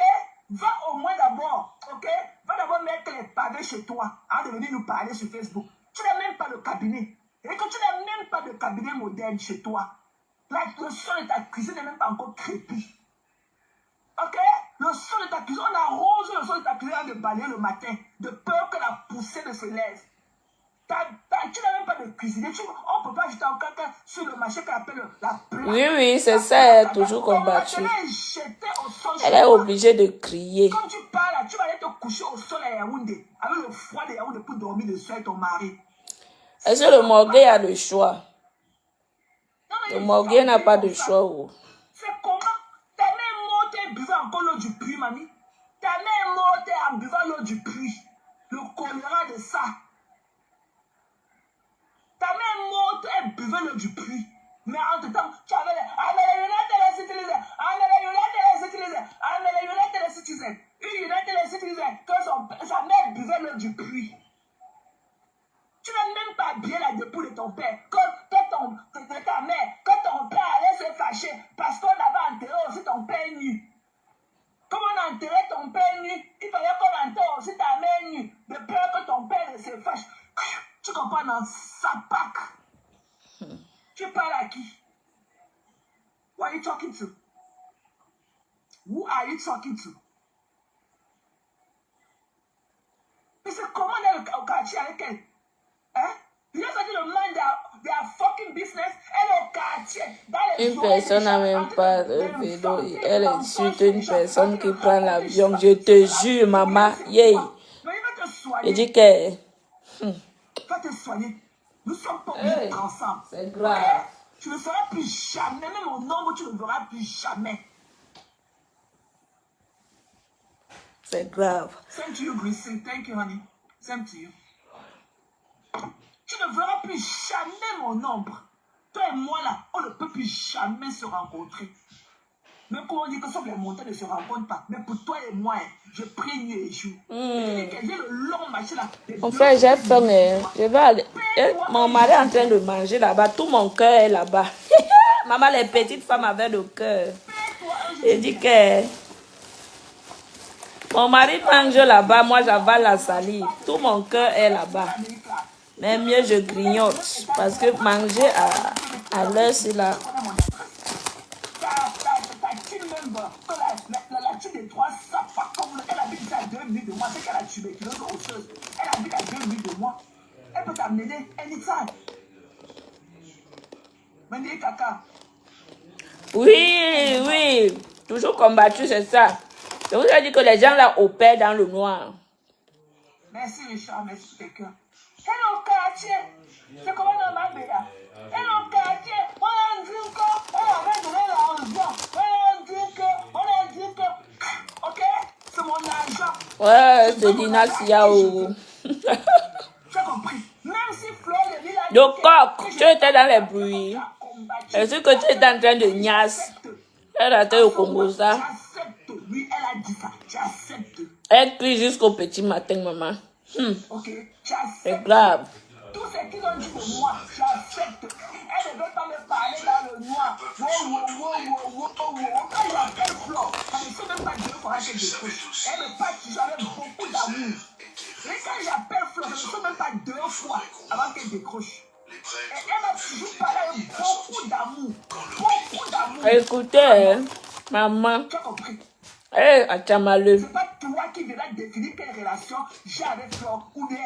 Va au moins d'abord. Ok? Va d'abord mettre les pavés chez toi. Avant de venir nous parler sur Facebook. Tu n'as même pas de cabinet. Et que tu n'as même pas de cabinet moderne chez toi. Là, le sol de ta cuisine n'est même pas encore crépi. Ok? Le sol de ta cuisine, on arrose le sol de ta cuisine de balayer le matin, de peur que la poussée ne se lève. Tu n'as même pas de cuisinier. On ne peut pas jeter encore sur le marché qu'on appelle la plaque. Oui, c'est ça, elle est toujours combattue. Elle est obligée de crier. Quand tu parles, tu vas aller te coucher au sol à Yaoundé, avec le froid de Yaoundé pour dormir dessus avec ton mari. Est-ce que le Morguet a le choix? Le Morguet n'a pas de choix. C'est comment? Ta mère morte et buvait encore l'eau du puits, mamie. Ta mère morte en buvant l'eau du puits. Le choléra de ça. Ta mère morte et buvait l'eau du puits. Mais en tout temps, tu avais les United Citizens. United Citizens. Une United Citizens que sa mère buvait l'eau du puits. Tu n'as même pas bien la dépouille de ton père. Quand ta mère, quand ton père allait se fâcher parce qu'on avait enterré aussi ton père nu. Comme on enterrait ton père nu, il fallait qu'on enterre aussi ta mère nue. De peur que ton père ne se fâche. Tu comprends dans sa pack. Tu parles à qui? Who are you talking to? Who are you talking to? Mais c'est comment elle est au quartier avec elle? Hein? Il a fait le man their fucking business. Elle est au quartier. Une personne n'a même pas de vélo. Elle insulte une personne qui prend l'avion. Je te jure, maman. Yeah. Mais il va te soigner. Je dis que... Va te soigner. Nous sommes pas obligés d'être ensemble. C'est grave. Okay? Tu ne feras plus jamais. Même au nombre, tu ne verras plus jamais. C'est grave. Same to you, Gracie. Thank you, honey. Same to you. Tu ne verras plus jamais mon ombre. Toi et moi, là, on ne peut plus jamais se rencontrer. Même quand on dit que sauf les montagnes ne se rencontrent pas. Mais pour toi et moi, je prie nuit et jour. J'ai le long marché là. Mon frère, j'ai faim. Je vais aller. Mon mari est en train de manger là-bas. Tout mon cœur est là-bas. Maman, les petites femmes avaient le cœur. Je dis que... Mon mari mange là-bas. Moi, j'avale la salive. Tout mon cœur est là-bas. Mais mieux, je grignote. Parce que manger à l'heure, c'est là. La tue des 3 sapins, comme elle habite à 2 minutes de moi, c'est qu'elle a tuberculose osseuse. Elle habite à 2 minutes de moi. Elle peut t'amener anytime. Mendy caca. Oui. Toujours combattu, c'est ça. Je vous ai dit que les gens là opèrent dans le noir. Merci Richard, merci quelqu'un. Elle est au quartier. quartier, c'est comment dans ma béa. Et le quartier, on a dit qu'on avait donné l'argent. On a dit que, ok, c'est mon argent. Ouais, c'est Dinasia. Oh. Tu as compris? Même si Fleur de Lille a dit Le coq, tu étais dans les bruits. Est-ce que tu étais en train de niasse? Elle était au Congo, ça. J'accepte. Oui, elle a dit ça. J'accepte. Elle crie jusqu'au petit matin, maman. Ok, C'est j'accepte. grave. Tout ce qu'ils ont dit de moi, j'accepte. Elle ne veut pas me parler dans le noir. Quand j'appelle Flore, ça ne sait même pas deux fois qu'elle décroche. Elle me parle toujours avec beaucoup d'amour. Et quand j'appelle Flore, ça ne sait même pas deux fois avant qu'elle décroche. Et elle m'a toujours parlé avec beaucoup d'amour. Beaucoup d'amour. Écoutez, hein, maman. Tu as compris? Eh, Achamaleu. C'est pas toi qui viendras définir quelle relation j'ai avec Flore ou bien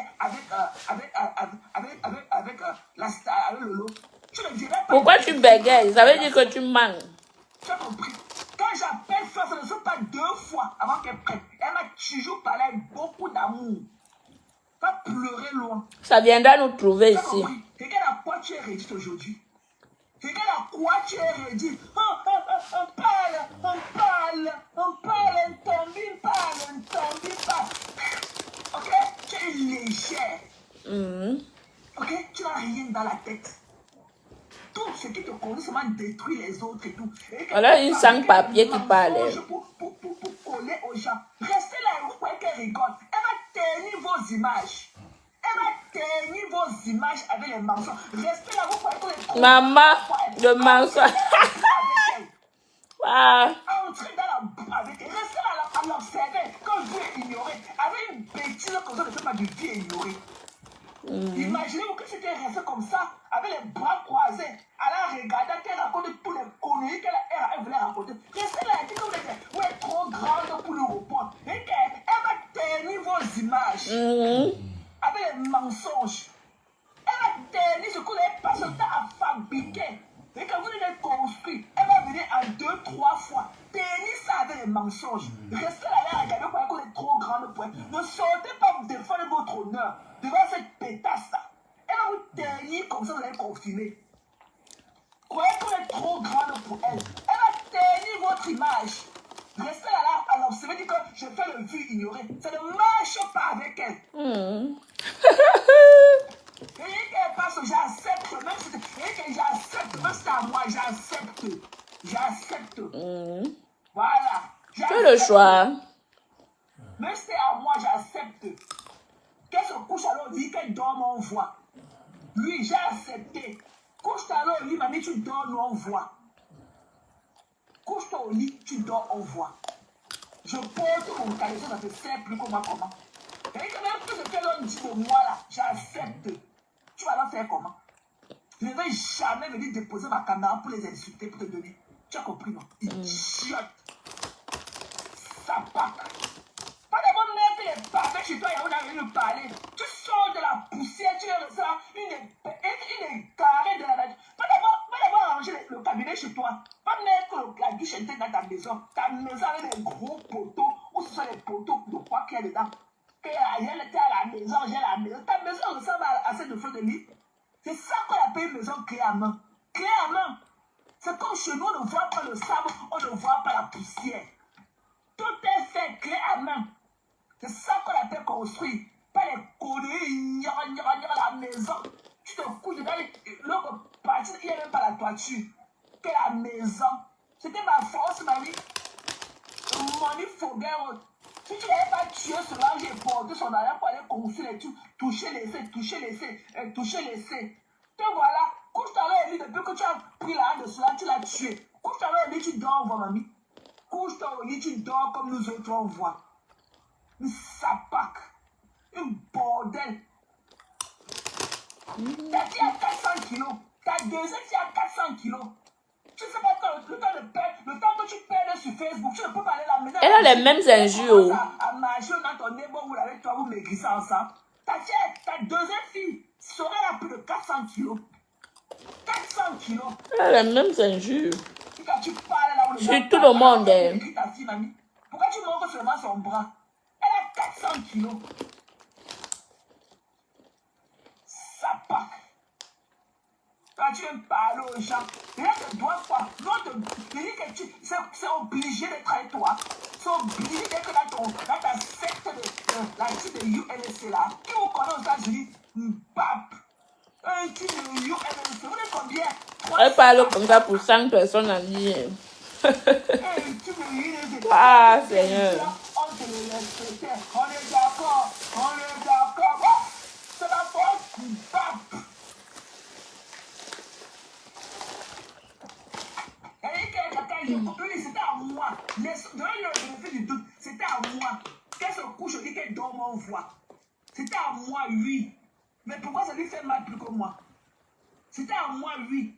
la star, avec Lolo. Tu ne dirais pas. Pourquoi tu bégayes? Ça veut dire que tu manques. Tu as compris? Quand j'appelle Flore, ça ne sont pas deux fois avant qu'elle prenne. Elle m'a toujours parlé avec beaucoup d'amour. Pas pleurer loin. Ça viendra nous trouver Tu as ici. compris? Regarde à quoi tu es réduite aujourd'hui. Regarde à quoi tu es réduite. On parle, un tombi parle. Ok? Tu es légère. Ok? Tu n'as rien dans la tête. Tout ce qui te connaît seulement détruit les autres et tout. Voilà une sans-papier qui parle. Pour coller aux gens. Restez là et vous croyez qu'elle rigole. Elle va ternir vos images. Avec les mensonges. Restez là, vous croyez que les Maman, le mensonge. Ah. Entrez dans la boue avec elle. Restez là à l'observer. Quand Dieu est ignoré. Avec une bêtise comme ça, ne fait pas du Dieu ignoré. Imaginez-vous que c'était resté comme ça, avec les bras croisés, à la regarder qu'elle raconte tous les conneries qu'elle voulait raconter. Restez là, et vous êtes trop grande pour le répondre. Et qu'elle va ternir vos images. Avec les mensonges. Elle va ternir ce que vous avez passé le temps à fabriquer. Et quand vous l'avez construit, elle va venir en 2-3 fois. Ternir ça avec les mensonges. Restez là et regardez pour qu'on est trop grande pour elle. Ne sortez pas pour défendre votre honneur devant cette pétasse-là. Elle va vous ternir comme ça, vous allez confiner. Croyez qu'on est trop grande pour elle. Elle va ternir votre image. Restez là, alors ça veut dire que je fais le vu ignoré. Ça ne marche pas avec elle. Et qu'elle passe, j'accepte. Même si c'est à moi, j'accepte. Voilà. Tu as le choix. Même si c'est à moi, j'accepte. Qu'elle se couche à l'eau, dit qu'elle dort, on voit. Lui, j'ai accepté. Couche-toi à l'eau, lui, mamie, tu dors, nous on voit. Couche-toi au lit, tu dors, on voit. Je porte mon caleçon, ça te sert plus comment. Et que même tout ce que l'on dit de moi là, j'accepte. Tu vas leur faire comment? Je ne vais jamais venir déposer ma caméra pour les insulter, pour te donner. Tu as compris, non? Idiote. Ça part. Pas d'abord mettre les pavés chez toi et on a venu nous parler. Tu sors de la poussière, tu es ça, une carré de la nature. Pas d'abord arranger le cabinet chez toi. Pas mettre la douche interne dans ta maison. Ta maison avec des gros poteaux, ou ce sont les poteaux de quoi qu'il y a dedans. Elle était à la maison, j'ai la maison. Ta maison ressemble à celle de Fleur de Lille. C'est ça qu'on appelle une maison clé à main. Clé à main. C'est comme chez nous, on ne voit pas le sable, on ne voit pas la poussière. Tout est fait clé à main. C'est ça qu'on appelle construire. Pas les conneries, la maison. Tu te couches dans l'autre partie, il n'y a même pas la toiture. Que la maison. C'était ma force, ma vie. Mon faut bien. Si tu n'avais pas tué cela, j'ai porté son argent pour aller construire les trucs, toucher les seins. Te voilà, couche-toi là au lit, depuis que tu as pris l'argent de cela, tu l'as tué. Couche-toi là au lit, tu dors, on voit, mamie. Couche-toi au lit, tu dors comme nous autres, on voit. Une sapac, une bordel. Ta fille a 400 kilos, ta deuxième fille a 400 kilos. Tu sais pas le temps que tu perds sur Facebook, tu ne peux pas aller là maintenant. Elle a les mêmes injures. À marcher dans ton neighborhood avec toi, vous maigrissez ensemble. Ta deuxième fille serait là plus de 400 kilos. 400 kilos. Elle a les mêmes injures. Quand tu parles là, on sur tout le monde. Ta fille, mamie. Pourquoi tu montres seulement son bras? Elle a 400 kilos. Ça part. Toi, tu viens parler aux gens. Rien que toi, quoi. C'est obligé d'être avec toi. C'est obligé d'être dans ta secte de la type de UNSC là. Qui vous connaît aux États-Unis? Bap. Un type de UNSC. Vous êtes combien? Elle parle comme ça pour 5 personnes en ligne. Un type de UNSC. Ah, Seigneur. On te le respectait. On est d'accord. On est d'accord. C'est la faute. Bap. C'était à moi. Le fait du doute, c'était à moi. Qu'elle se couche, je dis qu'elle dort, on voit. C'était à moi, oui. Mais pourquoi ça lui fait mal plus que moi? C'était à moi, oui.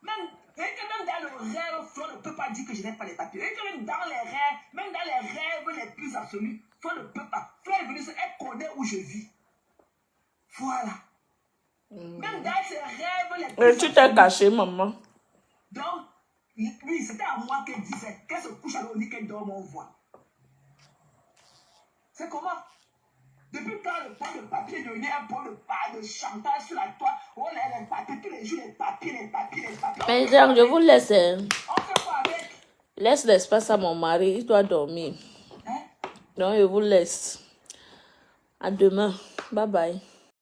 Même dans le rêve, Flo ne peut pas dire que je n'ai pas les papiers. Même dans les rêves les plus absolus, Flo ne peut pas. Flo est venue, elle connaît où je vis. Voilà. Même dans ses rêves les plus Tu t'es caché, maman. Donc, oui, c'était à moi qu'elle disait qu'elle se couche à l'eau, qu'elle dort, on voit. C'est comment? Depuis quand le point de papier devenait un point de chantage sur la toile? Oh là, les papiers, tous les jours, les papiers. Mais Jean, je vous laisse. On fait quoi avec? Laisse l'espace à mon mari, il doit dormir. Hein? Donc, je vous laisse. À demain. Bye bye.